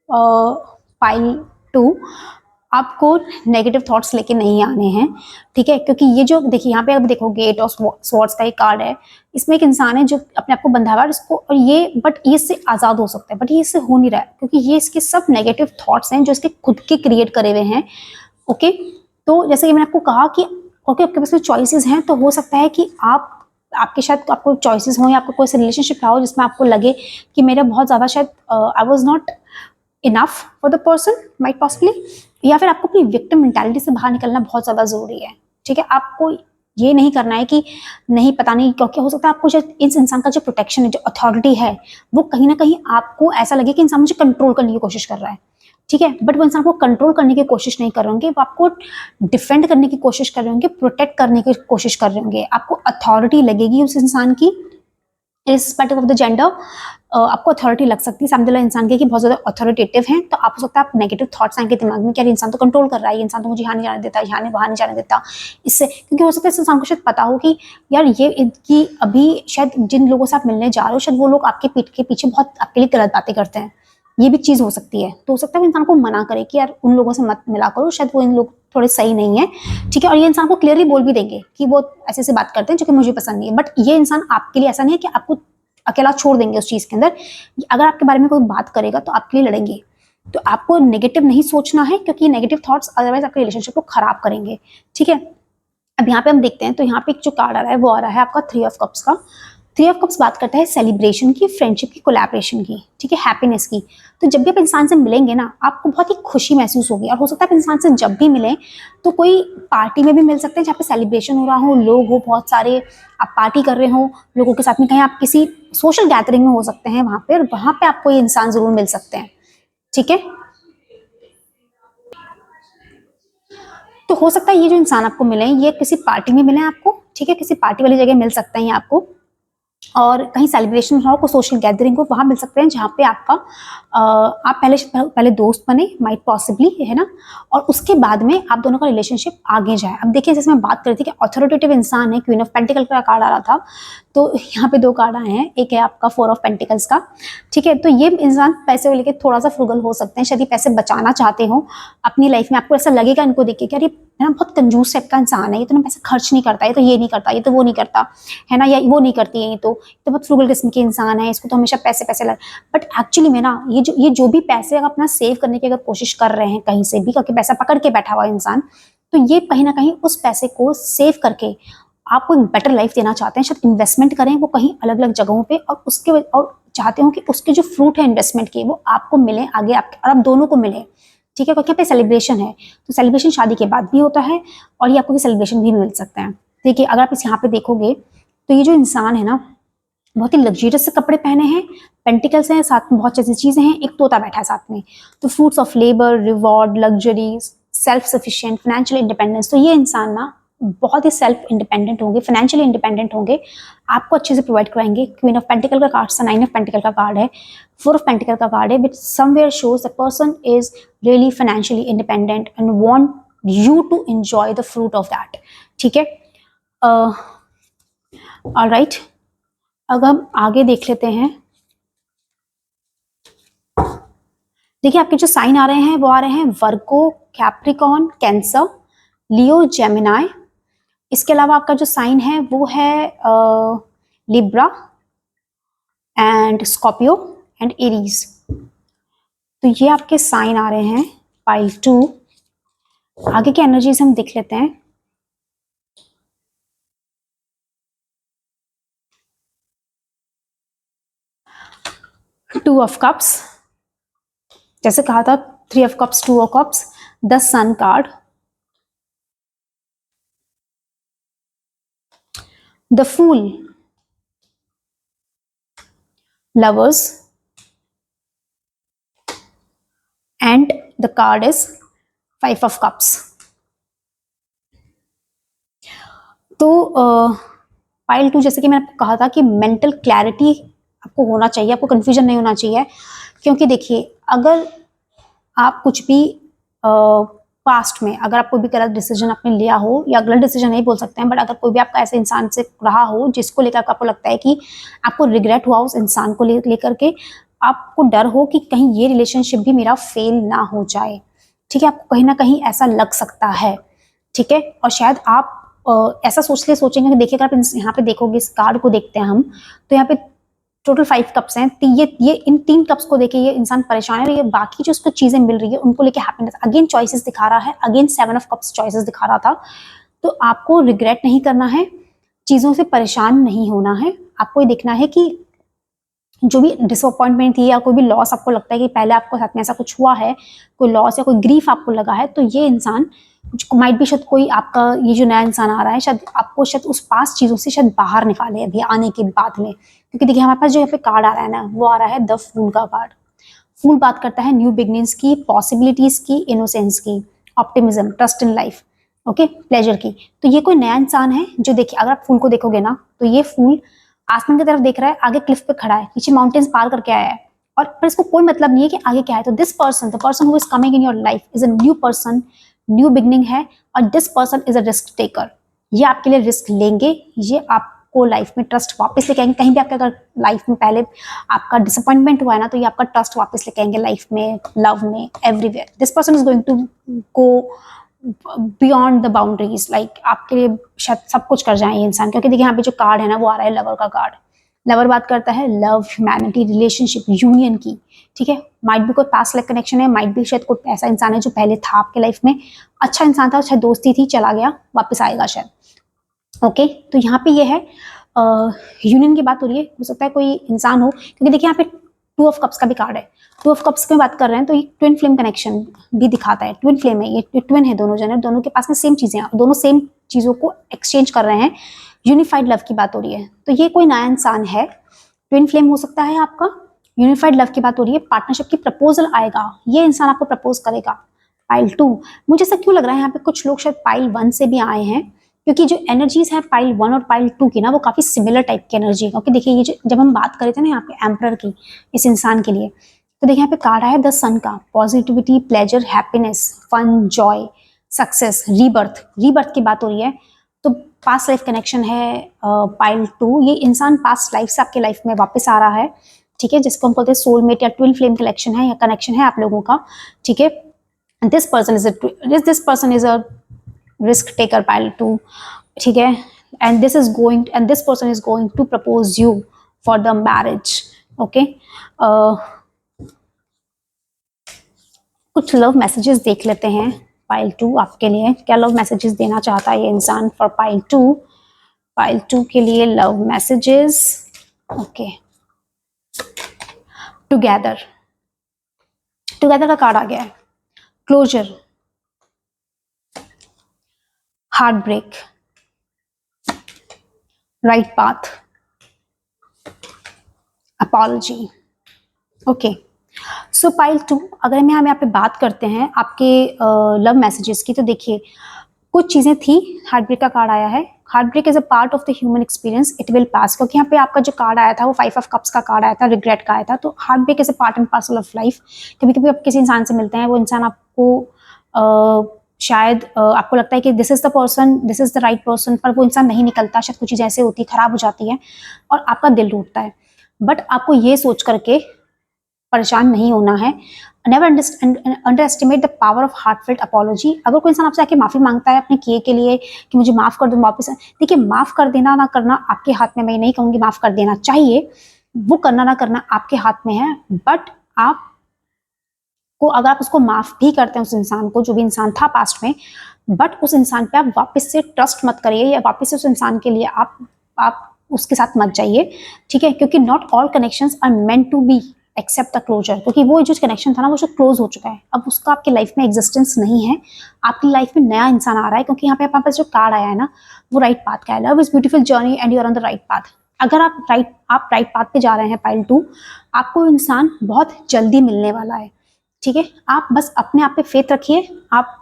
पाइल 2 आपको नेगेटिव थॉट्स लेके नहीं आने हैं, ठीक है, क्योंकि ये जो देखिए यहाँ पे आप देखोगे 8 ऑफ स्वॉर्ड्स का एक कार्ड है, इसमें एक इंसान है जो अपने आप को बंधा हुआ है इसको, और ये बट ये इससे आजाद हो सकता है, बट ये इससे हो नहीं रहा है क्योंकि ये इसके सब नेगेटिव थॉट्स हैं जो इसके खुद के क्रिएट करे हुए हैं, ओके। तो जैसे कि मैंने आपको कहा कि ओके आपके पास में चॉइसेस हैं, तो हो सकता है कि आपके शायद आपको चॉइसेस हो या आपको कोई रिलेशनशिप रहा हो जिसमें आपको लगे कि मेरा बहुत ज्यादा शायद I was not enough for the person, might possibly, या फिर आपको अपनी विक्टिम मेंटालिटी से बाहर निकलना बहुत ज्यादा जरूरी है, ठीक है। आपको ये नहीं करना है कि नहीं पता नहीं, क्योंकि हो सकता है आपको शायद इस इंसान का जो प्रोटेक्शन है, जो अथॉरिटी है, वो कहीं ना कहीं आपको ऐसा लगे कि इंसान मुझे कंट्रोल करने की कोशिश कर रहा है, ठीक है, बट वो इंसान को कंट्रोल करने की कोशिश नहीं कर रहे होंगे, वो आपको डिफेंड करने की कोशिश कर रहे होंगे, प्रोटेक्ट करने की कोशिश कर रहे होंगे, आपको अथॉरिटी लगेगी उस इंसान की इर्रिस्पेक्टिव ऑफ द जेंडर। आपको अथॉरिटी लग सकती है सामने वाले इंसान के कि बहुत ज्यादा अथॉरिटेटिव हैं, तो आप हो सकता है आप नेगेटिव थॉट्स आएंगे दिमाग में कि यार इंसान तो कंट्रोल कर रहा है, ये इंसान तो मुझे यहाँ नहीं जाने देता, यहाँ नहीं वहाँ नहीं जाने देता, इससे क्योंकि हो सकता है इस इंसान को शायद पता हो कि यार ये इनकी अभी शायद जिन लोगों से आप मिलने जा रहे हो शायद वो लोग आपके पीठ के पीछे बहुत आपके लिए गलत बातें करते हैं, ये भी चीज हो सकती है। तो हो सकता है वो इंसान को मना करे कि यार उन लोगों से मत मिला करो, शायद वो इन लोग थोड़े सही नहीं है, ठीक है, और ये इंसान को क्लियरली बोल भी देंगे कि वो ऐसे ऐसे बात करते हैं जो कि मुझे पसंद नहीं है, बट ये इंसान आपके लिए ऐसा नहीं है कि आपको अकेला छोड़ देंगे उस चीज के अंदर। अगर आपके बारे में कोई बात करेगा तो आपके लिए लड़ेंगे, तो आपको नेगेटिव नहीं सोचना है क्योंकि नेगेटिव थॉट्स अदरवाइज आपके रिलेशनशिप को खराब करेंगे, ठीक है। अब यहाँ पे हम देखते हैं, तो यहाँ पे एक जो कार्ड आ रहा है वो आ रहा है आपका 3 ऑफ कप्स का। 3 ऑफ कप्स बात करता है सेलिब्रेशन की, फ्रेंडशिप की, कोलैबोरेशन की, ठीक है, हैप्पीनेस की। तो जब भी आप इंसान से मिलेंगे ना आपको बहुत ही खुशी महसूस होगी, और हो सकता है आप इंसान से जब भी मिलें तो कोई पार्टी में भी मिल सकते हैं जहाँ पे सेलिब्रेशन हो रहा हो, लोग हो बहुत सारे, आप पार्टी कर रहे हो लोगों के साथ में, कहीं आप किसी सोशल गैदरिंग में हो सकते हैं वहां पे, और वहां पे आपको ये इंसान जरूर मिल सकते हैं, ठीक है। तो हो सकता है ये जो इंसान आपको मिले ये किसी पार्टी में मिले आपको, ठीक है, किसी पार्टी वाली जगह मिल सकते हैं आपको, और कहीं सेलिब्रेशन हो, कोई सोशल गैदरिंग हो, वहाँ मिल सकते हैं जहाँ पे आपका आप पहले दोस्त बने, माइट पॉसिबली, है ना, और उसके बाद में आप दोनों का रिलेशनशिप आगे जाए। अब देखिए, जैसे मैं बात कर रही थी कि अथॉरिटेटिव इंसान है, क्वीन ऑफ पेंटिकल का कार्ड आ रहा था, तो यहाँ पे 2 कार्ड आए हैं, एक है आपका 4 ऑफ पेंटिकल्स का, ठीक है। तो ये इंसान पैसे को लेकर थोड़ा सा फ्रुगल हो सकते हैं, शायद ये पैसे बचाना चाहते हो अपनी लाइफ में। आपको ऐसा लगेगा इनको देख के कि अरे है ना, बहुत कंजूस टाइप का इंसान है, ये तो ना पैसे खर्च नहीं करता, ये तो ये नहीं करता, ये तो वो नहीं करता, है ना, या वो नहीं करती है, ये तो बहुत फ्रुगल किस्म के इंसान है, इसको तो हमेशा पैसे पैसे लग। बट एक्चुअली में ना, ये जो भी पैसे अगर अपना सेव करने की अगर कोशिश कर रहे हैं कहीं से भी, क्योंकि पैसा पकड़ के बैठा हुआ इंसान, तो ये कहीं ना कहीं उस पैसे को सेव करके आपको एक बेटर लाइफ देना चाहते हैं। शायद इन्वेस्टमेंट करें वो कहीं अलग अलग जगहों पे, और चाहते हो कि उसके जो फ्रूट है इन्वेस्टमेंट के, वो आपको मिले आगे, आपके और आप दोनों को मिले, ठीक है। क्योंकि यहाँ पे सेलिब्रेशन है, तो सेलिब्रेशन शादी के बाद भी होता है, और ये आपको सेलिब्रेशन भी मिल सकते हैं। देखिए, अगर आप इस यहाँ पे देखोगे तो ये जो इंसान है ना, बहुत ही लग्जरियस से कपड़े पहने हैं, पेंटिकल्स हैं, साथ में बहुत ऐसी चीजें हैं, एक तोता बैठा है साथ में। तो fruits of labour, reward, luxury, self sufficient, financial independence. तो ये इंसान ना बहुत ही सेल्फ इंडिपेंडेंट होंगे, फाइनेंशियली इंडिपेंडेंट होंगे, आपको अच्छे से प्रोवाइड कराएंगे। क्वीन ऑफ पेंटिकल का कार्ड, 9 ऑफ पेंटिकल का कार्ड है, 4 ऑफ पेंटिकल का कार्ड है, which somewhere shows the person is really financially independent and want you to enjoy the fruit of that, ठीक है। ऑलराइट, अगर हम आगे देख लेते हैं, देखिए आपके जो साइन आ रहे हैं वो आ रहे हैं वर्गो, कैप्रिकॉन, कैंसर, लियो, जेमिनाई। इसके अलावा आपका जो साइन है वो है Libra and Scorpio and Aries. तो ये आपके साइन आ रहे हैं पाइल 2। आगे की एनर्जीज हम देख लेते हैं। टू ऑफ कप्स, जैसे कहा था, 3 of cups, 2 of cups, the sun card, the fool, lovers, and the card is 5 of cups. तो पाइल 2, जैसे कि मैंने आपको कहा था कि मेंटल क्लैरिटी आपको होना चाहिए, आपको कंफ्यूजन नहीं होना चाहिए। क्योंकि देखिए, अगर आप कुछ भी पास्ट में अगर आप कोई भी गलत डिसीजन आपने लिया हो, या गलत डिसीजन नहीं बोल सकते हैं, बट अगर कोई भी आपका ऐसे इंसान से रहा हो जिसको लेकर आपको लगता है कि आपको रिग्रेट हुआ उस इंसान को लेकर के, आपको डर हो कि कहीं ये रिलेशनशिप भी मेरा फेल ना हो जाए, ठीक है, आपको कहीं ना कहीं ऐसा लग सकता है, ठीक है। और शायद आप ऐसा सोचेंगे कि देखिए, अगर आप यहाँ पे देखोगे, इस कार्ड को देखते हैं हम, तो यहाँ पे टोटल 5 कप्स हैं। ये इन 3 कप्स को देखे ये इंसान परेशान है, ये बाकी जो उसको चीजें मिल रही है उनको लेके हैप्पीनेस, अगेन चॉइसेस दिखा रहा है, अगेन 7 ऑफ कप्स चॉइसेस दिखा रहा था। तो आपको रिग्रेट नहीं करना है, चीजों से परेशान नहीं होना है, आपको ये देखना है कि जो भी डिसअपॉइंटमेंट थी या कोई भी लॉस आपको लगता है कि पहले आपको साथ में ऐसा कुछ हुआ है, कोई लॉस या कोई ग्रीफ आपको लगा है, तो ये इंसान माइट भी शायद कोई आपका ये जो नया इंसान आ रहा है, शायद आपको शायद उस पास चीजों से शायद बाहर निकाले अभी आने के बाद में। क्योंकि देखिए, हमारे पास जो यहाँ पे कार्ड आ रहा है ना, वो आ रहा है द फूल का कार्ड। फूल बात करता है न्यू बिगनिंग्स की, पॉसिबिलिटीज की, इनोसेंस की, optimism, trust in life, okay, pleasure की। तो ये कोई नया इंसान है जो, देखिए अगर आप फूल को देखोगे ना, तो ये फूल आसमान की तरफ देख रहा है, आगे क्लिफ पे खड़ा है, पीछे माउंटेन्स पार करके आया है, और पर इसको कोई मतलब नहीं है कि आगे क्या है। तो this person, the person who is coming in your life is a new person, new beginning है, और this person is a risk taker. ये आपके लिए रिस्क लेंगे, ये आपको लाइफ में ट्रस्ट वापस लेके आएंगे। कहीं भी आपके अगर लाइफ में पहले आपका डिसअपॉइंटमेंट हुआ है ना, तो ये आपका ट्रस्ट वापस लेके आएंगे लाइफ में, लव में, everywhere. This person is going to go beyond the boundaries, like आपके लिए शायद सब कुछ कर जाए ये इंसान। क्योंकि देखिए, यहाँ पे जो कार्ड है ना, वो आ रहा है लवर का कार्ड। लवर बात करता है लव, ह्यूमैनिटी, रिलेशनशिप, यूनियन की, ठीक है। माइट भी कोई पास्ट लाइफ कनेक्शन है, माइट भी शायद कोई ऐसा इंसान है जो पहले था आपके लाइफ में, अच्छा इंसान था, शायद दोस्ती थी, चला गया, वापस आएगा शायद, ओके। तो यहाँ पे ये है यूनियन की बात हो रही है, हो सकता है कोई इंसान हो, क्योंकि देखिए यहाँ पे 2 ऑफ कप्स का भी कार्ड है। 2 ऑफ कप्स की बात कर रहे हैं, तो ये ट्विन फ्लेम कनेक्शन भी दिखाता है। ट्विन फ्लेम है, ये ट्विन है दोनों जने, दोनों के पास में सेम चीजें हैं, दोनों सेम चीजों को एक्सचेंज कर रहे हैं, यूनिफाइड लव की बात हो रही है। तो ये कोई नया इंसान है, ट्विन फ्लेम हो सकता है आपका, यूनिफाइड लव की बात हो रही है, पार्टनरशिप की प्रपोजल आएगा, ये इंसान आपको प्रपोज करेगा। पाइल 2, मुझे ऐसा क्यों लग रहा है यहाँ पे कुछ लोग शायद पाइल 1 से भी आए हैं, क्योंकि जो एनर्जीज है पाइल 1 और पाइल 2 की ना, वो काफी सिमिलर टाइप की एनर्जी है। ओके, देखिए ये जो जब हम बात कर रहे थे ना यहाँ पे एम्परर की, इस इंसान के लिए, तो देखिए यहाँ पे कार्ड आया द सन का, positivity, pleasure, happiness, fun, joy, success, rebirth. Rebirth की बात हो रही है, तो पास्ट लाइफ कनेक्शन है पाइल 2। ये इंसान पास्ट लाइफ से आपके लाइफ में वापस आ रहा है, ठीक है, जिसको हम बोलते हैं सोलमेट या ट्विन फ्लेम कलेक्शन है या कनेक्शन है आप लोगों का, ठीक है। This person is a risk taker pile 2, ठीक है, and this person is going to propose you for the marriage. Okay, कुछ लव मैसेजेस देख लेते हैं पाइल 2 आपके लिए, क्या लव मैसेजेस देना चाहता है ये इंसान फॉर पाइल 2। पाइल 2 के लिए love messages, okay, together, together का कार्ड आ गया है, closure, heart break, right path, apology. Okay, so pile 2, अगर हम यहाँ पे बात करते हैं आपके लव मैसेजेस की, तो देखिए कुछ चीजें थी। हार्ट ब्रेक का कार्ड आया है, heart break is a part of the human experience, it will pass, क्योंकि यहाँ पे आपका जो कार्ड आया था वो 5 ऑफ कप्स का कार्ड आया था, रिग्रेट का आया था। तो heart break is a part and parcel of life. कभी कभी आप किसी इंसान से मिलते हैं, वो इंसान आपको शायद आपको लगता है कि this is the person, this is the right person, पर वो इंसान नहीं निकलता, शायद कुछ चीज़ ऐसे होती है, खराब हो जाती है और आपका दिल टूटता है। बट आपको ये सोच करके परेशान नहीं होना है। Never under estimate the power of heartfelt apology. अगर कोई इंसान आपसे आके माफी मांगता है अपने किए के लिए कि मुझे माफ कर दो वापस, देखिए माफ कर देना ना करना आपके हाथ में, मैं नहीं कहूंगी माफ कर देना चाहिए, वो करना ना करना आपके हाथ में है। बट आप को अगर आप उसको माफ भी करते हैं, उस इंसान को, जो भी इंसान था पास्ट में, बट उस इंसान पे आप वापस से ट्रस्ट मत करिए, या वापस से उस इंसान के लिए आप उसके साथ मत जाइए, ठीक है, क्योंकि not all connections are meant to be accept the closure. क्योंकि वो जो कनेक्शन था ना, वो जो क्लोज हो चुका है, अब उसका आपकी लाइफ में एग्जिस्टेंस नहीं है, आपकी लाइफ में नया इंसान आ रहा है। क्योंकि यहाँ पे आपके पास जो कार्ड आया है ना, वो राइट पाथ का है, love is beautiful journey and you are on the right path. अगर आप राइट पाथ पे जा रहे हैं पाइल 2, आपको इंसान बहुत जल्दी मिलने वाला है, ठीक है। आप बस अपने आप पे फेथ रखिए, आप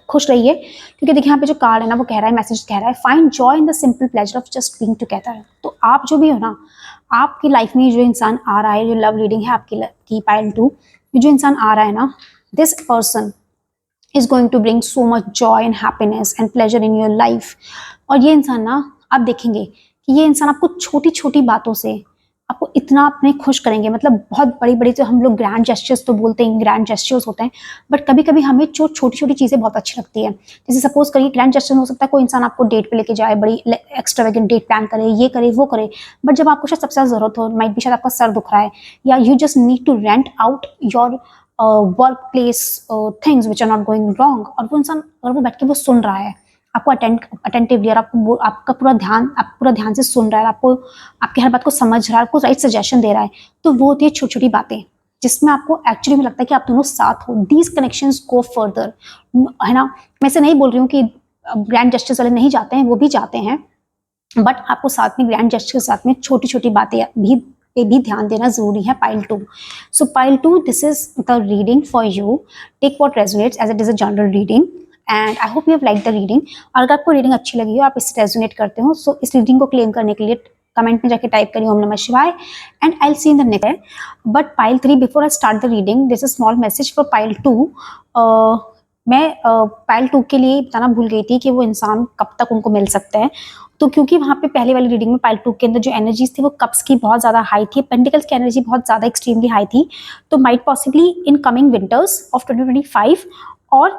खुश रहिए, क्योंकि देखिए यहाँ पे जो कार्ड है ना, वो कह रहा है, मैसेज कह रहा है, find joy in the simple pleasure of just being together. तो आप जो भी हो ना, आपकी लाइफ में जो इंसान आ रहा है, जो लव रीडिंग है आपकी पाइल 2, जो इंसान आ रहा है ना, this person is going to bring so much joy and happiness and pleasure in your life. और ये इंसान ना, आप देखेंगे कि ये इंसान आपको छोटी छोटी बातों से आपको इतना अपने खुश करेंगे, मतलब बहुत बड़ी बड़ी, जो हम लोग ग्रैंड जेस्चर्स तो बोलते हैं, ग्रैंड जेस्चर्स होते हैं, बट कभी कभी हमें जो छोटी छोटी चीजें बहुत अच्छी लगती है। जैसे सपोज करिए ग्रैंड जेस्चर हो सकता है कोई इंसान आपको डेट पे लेके जाए, बड़ी एक्स्ट्रावेगेंट डेट प्लान करे, ये करे वो करे, बट जब आपको शायद सबसे ज्यादा जरूरत हो, माइट भी शायद आपका सर दुख रहा है, या you just need to rant out your work place things which are not going wrong, और वो इंसान अगर वो बैठ के वो सुन रहा है आपको अटेंटिवली, और आपका पूरा ध्यान से सुन रहा है, आपको आपकी हर बात को समझ रहा है, आपको राइट सजेशन दे रहा है, तो वो होती है छोटी छोटी बातें जिसमें आपको एक्चुअली में लगता है कि आप दोनों साथ हो। दीज कनेक्शंस गो फर्दर, है ना। मैं से नहीं बोल रही हूँ कि ग्रैंड जेस्चर्स वाले नहीं जाते हैं, वो भी जाते हैं, बट आपको साथ में ग्रैंड जेस्चर के साथ में छोटी छोटी बातें भी पे भी ध्यान देना जरूरी है pile 2। So pile 2, this is the reading for you, take what resonates as it is a general reading, and I hope you have like the reading. और अगर आपको रीडिंग अच्छी लगी हो, आप इससे रेजोनेट करते हो, सो इस रीडिंग को क्लेम करने के लिए कमेंट में जाके टाइप करिए ओम नमः शिवाय, and I will see in the next. But pile 3, before I start the reading, this is small message for pile 2। मैं पाइल 2 के लिए बताना भूल गई थी कि वो इंसान कब तक उनको मिल सकते हैं। तो क्योंकि वहाँ पे पहले वाली रीडिंग में पाइल 2 के अंदर जो एनर्जीज थी वो कप्स की बहुत ज़्यादा हाई थी, पेंटिकल्स की एनर्जी बहुत ज़्यादा एक्सट्रीमली हाई थी, तो might possibly in coming winters of 2025 और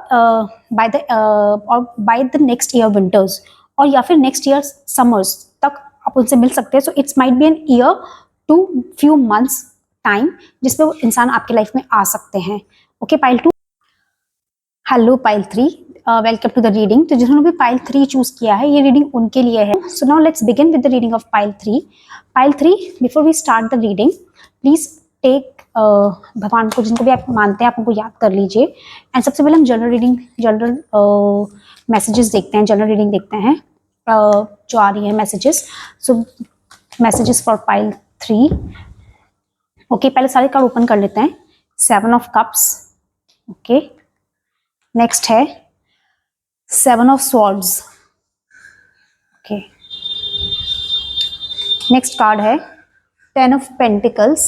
by the next year winters, और या फिर नेक्स्ट ईयर समर्स तक आप उनसे मिल सकते हैं। So it's might be an year to few months time जिसमें वो इंसान आपके लाइफ में आ सकते हैं। Okay pile 2, hello pile 3, welcome to the reading. तो जिन्होंने भी पाइल 3 चूज किया है, ये रीडिंग उनके लिए है। So now let's begin with the reading of pile 3। Pile 3, before we start the reading, please take भगवान को, जिनको भी आप मानते हैं, आप उनको याद कर लीजिए। एंड सबसे पहले हम जनरल मैसेजेस देखते हैं, जनरल रीडिंग देखते हैं जो आ रही है messages. So messages for pile 3। Okay, पहले सारे कार्ड ओपन कर लेते हैं। 7 ऑफ कप्स, ओके, नेक्स्ट है 7 of swords, okay, next card है 10 of pentacles,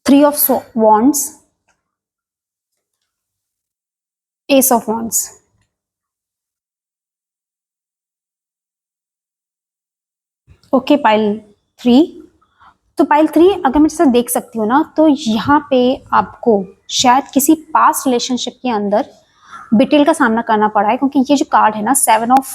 3 of wands, S of wands। Okay, pile 3। तो पाइल 3 अगर मैं जैसे देख सकती हूँ ना, तो यहाँ पे आपको शायद किसी पास्ट रिलेशनशिप के अंदर बिट्रेयल का सामना करना पड़ा है, क्योंकि ये जो कार्ड है ना 7 ऑफ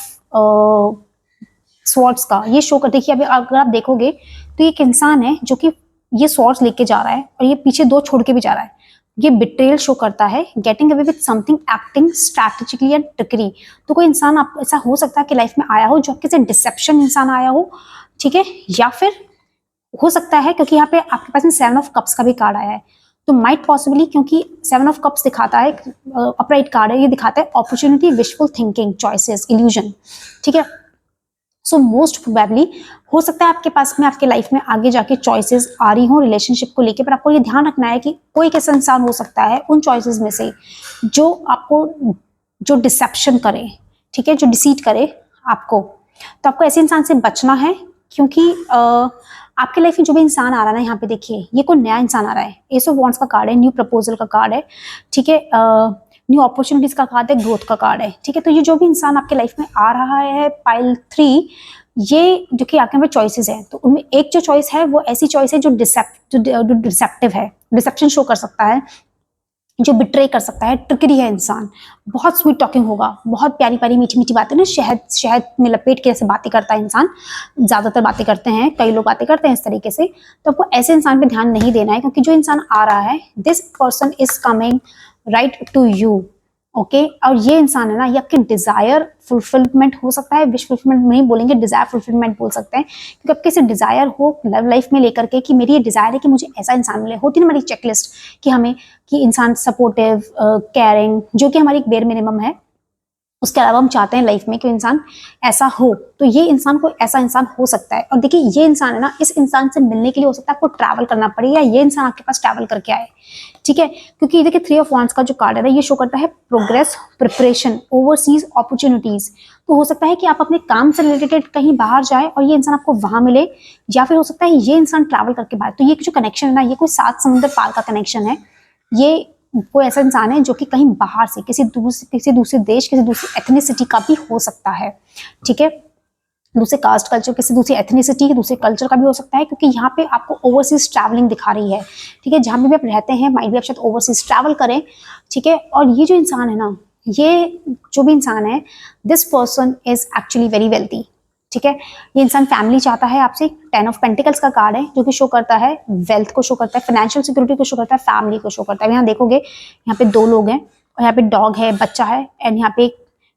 स्वॉर्ड्स का, ये शो कर, देखिए अभी अगर आप देखोगे तो एक इंसान है जो कि ये स्वॉर्ड्स लेके जा रहा है और ये पीछे 2 छोड़ के भी जा रहा है। ये बिट्रेयल शो करता है, getting away with something, acting strategically and trickery. तो कोई इंसान आप ऐसा हो सकता है कि लाइफ में आया हो जो आपके से डिसेप्शन इंसान आया हो, ठीक है, या फिर हो सकता है क्योंकि यहाँ पे आपके पास में 7 ऑफ कप्स का भी कार्ड आया है, तो माइट पॉसिबली, क्योंकि 7 ऑफ कप्स दिखाता है, अपराइट कार्ड है, ये दिखाता है opportunity, wishful thinking, choices, illusion, ठीक है। सो मोस्ट प्रोबेबली हो सकता है आपके पास में आपके लाइफ में आगे जाके चॉइसेस आ रही हो रिलेशनशिप को लेके, पर आपको ये ध्यान रखना है कि कोई एक ऐसा इंसान हो सकता है उन चॉइसेस में से जो आपको, जो डिसेप्शन करे, ठीक है, जो डिसीट करे आपको। तो आपको ऐसे इंसान से बचना है, क्योंकि आपके लाइफ में जो भी इंसान आ रहा है ना, यहाँ पे देखिए ये कोई नया इंसान आ रहा है, एस ऑफ वॉन्ड्स का कार्ड है, न्यू प्रपोजल का कार्ड है, ठीक है, न्यू अपॉर्चुनिटीज का कार्ड है, ग्रोथ का कार्ड है, ठीक है। तो ये जो भी इंसान आपके लाइफ में आ रहा है पाइल 3, ये जो कि आपके पास चॉइसेस है, तो उनमें एक जो चॉइस है वो ऐसी चॉइस है जो डिसेप्टिव है, डिसेप्शन शो कर सकता है, जो बिट्रे कर सकता है, ट्रिकरी है इंसान, बहुत स्वीट टॉकिंग होगा, बहुत प्यारी प्यारी मीठी मीठी बातें ना, शहद शहद में लपेट के ऐसे बातें करता है इंसान, ज़्यादातर बातें करते हैं, कई लोग बातें करते हैं इस तरीके से। तो आपको ऐसे इंसान पे ध्यान नहीं देना है, क्योंकि जो इंसान आ रहा है, this person is coming right to you, okay. और ये इंसान है ना, ये आपके डिजायर फुलफिलमेंट हो सकता है, विश फुलफिलमेंट नहीं बोलेंगे, डिजायर फुलफिलमेंट बोल सकते हैं, क्योंकि आपके से डिजायर हो लव लाइफ में लेकर के कि मेरी ये डिजायर है कि मुझे ऐसा इंसान मिले, होती ना हमारी चेकलिस्ट कि हमें, कि इंसान सपोर्टिव, केयरिंग, जो कि हमारी एक बेयर मिनिमम है, उसके अलावा हम चाहते हैं लाइफ में कि इंसान ऐसा हो, तो ये इंसान को ऐसा इंसान हो सकता है। और देखिए ये इंसान है ना, इस इंसान से मिलने के लिए हो सकता है आपको ट्रैवल करना पड़े, या ये इंसान आपके पास ट्रैवल करके आए, ठीक है, क्योंकि देखिए 3 ऑफ वॉन्ड्स का जो कार्ड है ये शो करता है प्रोग्रेस, प्रिपरेशन, ओवरसीज अपॉर्चुनिटीज। तो हो सकता है कि आप अपने काम से रिलेटेड कहीं बाहर जाए और ये इंसान आपको वहां मिले, या फिर हो सकता है ये इंसान ट्रैवल करके बाहर। तो ये जो कनेक्शन है ना, ये कोई 7 समुद्र पार का कनेक्शन है, ये कोई ऐसा इंसान है जो कि कहीं बाहर से किसी दूसरे देश, किसी दूसरी एथनिसिटी का भी हो सकता है, ठीक है, दूसरे कास्ट कल्चर, किसी दूसरी एथनिसिटी, दूसरे कल्चर का भी हो सकता है, क्योंकि यहाँ पे आपको ओवरसीज ट्रैवलिंग दिखा रही है, ठीक है, जहाँ पे भी आप रहते हैं माइट भी आप शायद ओवरसीज ट्रैवल करें, ठीक है। और ये जो इंसान है ना, ये जो भी इंसान है, this person is actually very wealthy, ठीक है। ये इंसान फैमिली चाहता है आपसे, 10 ऑफ पेंटिकल्स का कार्ड है जो कि शो करता है वेल्थ को, शो करता है फाइनेंशियल सिक्योरिटी को, शो करता है फैमिली को, शो करता है। यहाँ देखोगे यहाँ पे 2 लोग हैं और यहाँ पे डॉग है, बच्चा है, एंड यहाँ पे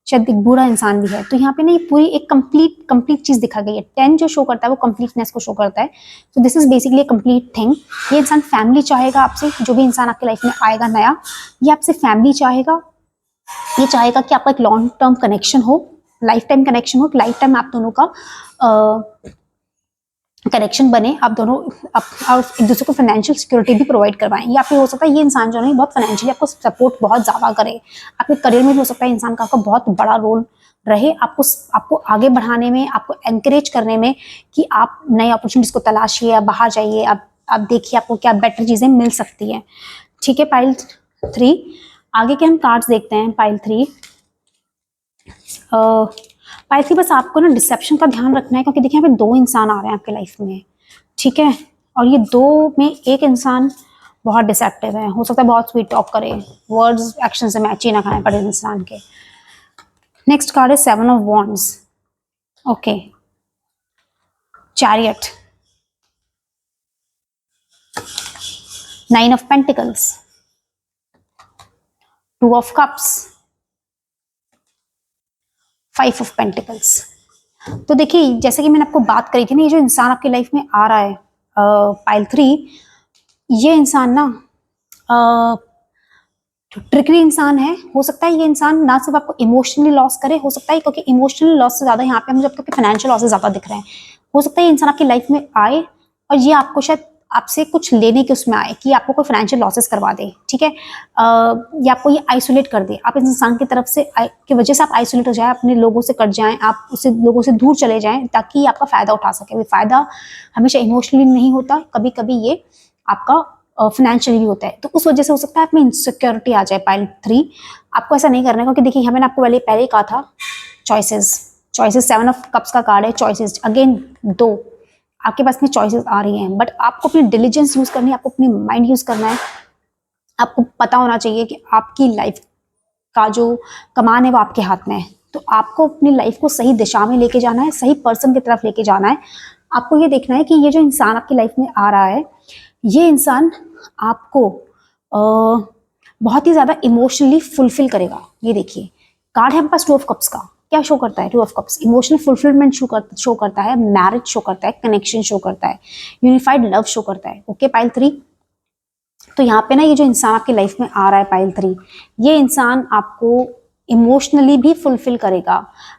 शायद एक बूढ़ा इंसान भी है। तो यहाँ पे ना ये पूरी एक कंप्लीट चीज दिखा गई है। 10 जो शो करता है वो कंप्लीटनेस को शो करता है, तो this is basically A complete thing. ये इंसान फैमिली चाहेगा आपसे, जो भी इंसान आपके लाइफ में आएगा नया, ये आपसे फैमिली चाहेगा, ये चाहेगा कि आपका एक लॉन्ग टर्म कनेक्शन हो, लाइफ टाइम कनेक्शन हो, लाइफ टाइम आप दोनों का कनेक्शन बने, आप दोनों एक दूसरे को फाइनेंशियल सिक्योरिटी भी प्रोवाइड करवाएं। या फिर हो सकता है ये इंसान जो है बहुत फाइनेंशियली आपको सपोर्ट बहुत ज़्यादा करे, आपके करियर में भी हो सकता है इंसान का आपका बहुत बड़ा रोल रहे, आपको आगे बढ़ाने में, आपको एनकरेज करने में कि आप नई अपॉर्चुनिटीज को तलाशिए, आप बाहर जाइए, आप देखिए आपको क्या बेटर चीज़ें मिल सकती हैं, ठीक है। पाइल 3 आगे के हम कार्ड्स देखते हैं। पाइल 3 पाइल 3 बस आपको ना डिसेप्शन का ध्यान रखना है, क्योंकि देखिए यहाँ पे 2 इंसान आ रहे हैं आपके लाइफ में, ठीक है, और ये 2 में एक इंसान बहुत डिसेप्टिव है, हो सकता है बहुत स्वीट टॉक करे, वर्ड्स एक्शन से मैच ही ना खाए पड़े इंसान के। नेक्स्ट कार्ड है 7 of wands, okay, chariot, 9 of pentacles, 2 of cups, 5 of pentacles. तो देखिए जैसे कि मैंने आपको बात करी थी ना, ये जो इंसान आपकी लाइफ में आ रहा है पाइल 3, ये इंसान ना ट्रिकरी इंसान है। हो सकता है ये इंसान ना सिर्फ आपको इमोशनली लॉस करे, हो सकता है, क्योंकि इमोशनल लॉस से ज्यादा यहाँ पे मुझे आपके फाइनेंशियल लॉसेस ज्यादा दिख रहे हैं। हो सकता है ये इंसान आपकी लाइफ में आए और ये आपको शायद आपसे कुछ लेने के उसमें आए कि आपको कोई फाइनेंशियल लॉसेस करवा दे, ठीक है, या आपको ये आइसोलेट कर दे, आप इस इंसान की तरफ से की वजह से आप आइसोलेट हो जाए, अपने लोगों से कट जाएं, आप उससे लोगों से दूर चले जाएं ताकि आपका फायदा उठा सके। वो फायदा हमेशा इमोशनली नहीं होता, कभी कभी ये आपका फाइनेंशियली भी होता है। तो उस वजह से हो सकता है आप में इनसिक्योरिटी आ जाए पाइल 3। आपको ऐसा नहीं करना है, क्योंकि देखिए मैंने आपको पहले ही कहा था चॉइसेस, 7 ऑफ कप्स का कार्ड है, चॉइसेस अगेन 2 आपके पास में चॉइसेस आ रही हैं, बट आपको अपनी डिलीजेंस यूज करनी है, आपको अपनी माइंड यूज करना है। आपको पता होना चाहिए कि आपकी लाइफ का जो कमान है वो आपके हाथ में है, तो आपको अपनी लाइफ को सही दिशा में लेके जाना है, सही पर्सन की तरफ लेके जाना है। आपको ये देखना है कि ये जो इंसान आपकी लाइफ में आ रहा है, ये इंसान आपको बहुत ही ज्यादा इमोशनली फुलफिल करेगा। ये देखिए कार्ड है हमारे पास 2 ऑफ कप्स का, क्या शो करता है? 2 of cups emotional fulfilment show करता है, मैरिज शो करता है, कनेक्शन शो करता है, यूनिफाइड लव शो करता है। ओके पाइल 3, तो यहाँ पे ना ये जो इंसान आपकी लाइफ में आ रहा है पाइल 3, ये इंसान आपको इमोशनली भी फुलफिल करेगा।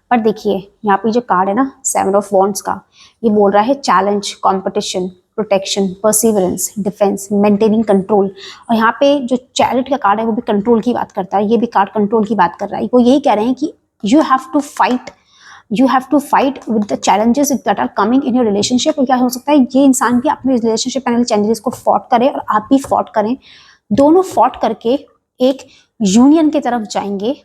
पर देखिए यहाँ पे जो कार्ड है ना 7 ऑफ वॉन्ड्स का, ये बोल रहा है challenge, competition, protection, perseverance, defence, maintaining control. और यहाँ पे जो चैरिट का कार्ड है वो भी कंट्रोल की बात करता है, ये भी कार्ड कंट्रोल की बात कर रहा है। वो यही कह रहे हैं कि you have to fight with the challenges that are coming in your relationship। और क्या हो सकता है ये इंसान भी अपने रिलेशनशिप में चैलेंजेस को फॉट करे और आप भी फॉट करें, दोनों फॉट करके एक यूनियन की तरफ जाएंगे,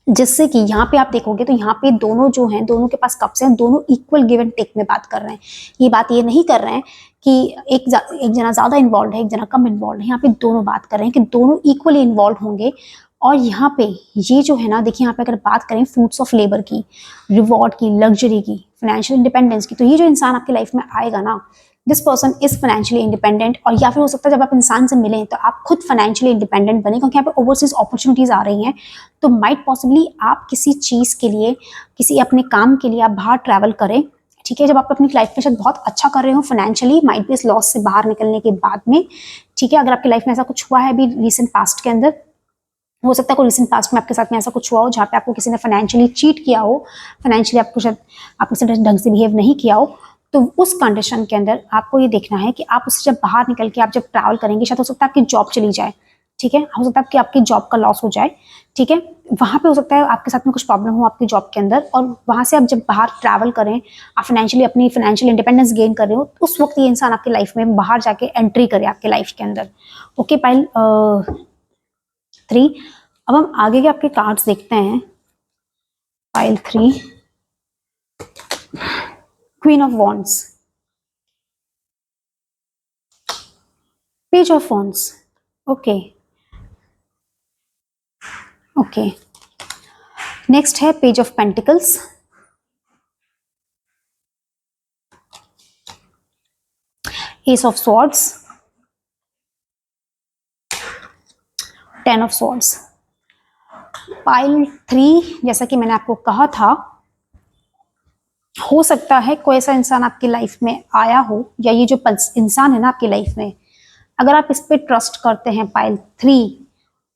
जिससे कि यहाँ पे आप देखोगे तो यहाँ पे दोनों जो हैं, दोनों के पास कप्स हैं, दोनों इक्वल गिव एंड टेक में बात कर रहे हैं। ये बात ये नहीं कर रहे हैं कि एक जना ज्यादा इन्वॉल्व है, एक जना कम इन्वॉल्व है। यहाँ पे दोनों बात कर रहे हैं कि दोनों इक्वली इन्वॉल्व होंगे। और यहाँ पे ये जो है ना, देखिए यहाँ पे अगर बात करें फ्रूट्स ऑफ लेबर की, रिवॉर्ड की, लग्जरी की, फाइनेंशियल इंडिपेंडेंस की, तो ये जो इंसान आपकी लाइफ में आएगा ना, this person is financially independent. और या फिर हो सकता है जब आप इंसान से मिलें तो आप खुद फाइनेंशियली इंडिपेंडेंट बने, क्योंकि यहाँ पे ओवरसीज अपॉर्चुनिटीज आ रही हैं। तो माइट पॉसिबली आप किसी चीज़ के लिए, किसी अपने काम के लिए आप बाहर ट्रैवल करें, ठीक है, जब आप अपनी लाइफ में शायद बहुत अच्छा कर रहे हो फाइनेंशियली, माइट भी इस लॉस से बाहर निकलने के बाद में, ठीक है। अगर आपकी लाइफ में ऐसा कुछ हुआ है अभी रिसेंट पास्ट के अंदर, हो सकता है कोई रिसेंट पास्ट में आपके साथ में ऐसा कुछ हुआ हो जहाँ पे आपको किसी ने फाइनेंशियली चीट किया हो, फाइनेंशियली आपको शायद आपके साथ ढंग से बिहेव नहीं किया हो, तो उस कंडीशन के अंदर आपको ये देखना है कि आप उससे जब बाहर निकल के आप जब ट्रैवल करेंगे, शायद हो सकता है आपकी जॉब चली जाए, ठीक है, हो सकता है कि आपकी जॉब का लॉस हो जाए, ठीक है, वहाँ पे हो सकता है आपके साथ में कुछ प्रॉब्लम हो आपकी जॉब के अंदर, और वहाँ से आप जब बाहर ट्रैवल करें, आप फाइनेंशियली अपनी फाइनेंशियल इंडिपेंडेंस गेन कर रहे हो, उस वक्त ये इंसान आपकी लाइफ में बाहर जाके एंट्री करे आपके लाइफ के अंदर। ओके पाइल 3, अब हम आगे के आपके कार्ड्स देखते हैं। Pile 3, queen of wands, page of wands, okay okay, next है page of pentacles, ace of swords, 10 of swords. Pile 3, जैसा कि मैंने आपको कहा था, हो सकता है कोई ऐसा इंसान आपकी लाइफ में आया हो, या ये जो इंसान है ना आपकी लाइफ में, अगर आप इस पे ट्रस्ट करते हैं पाइल 3,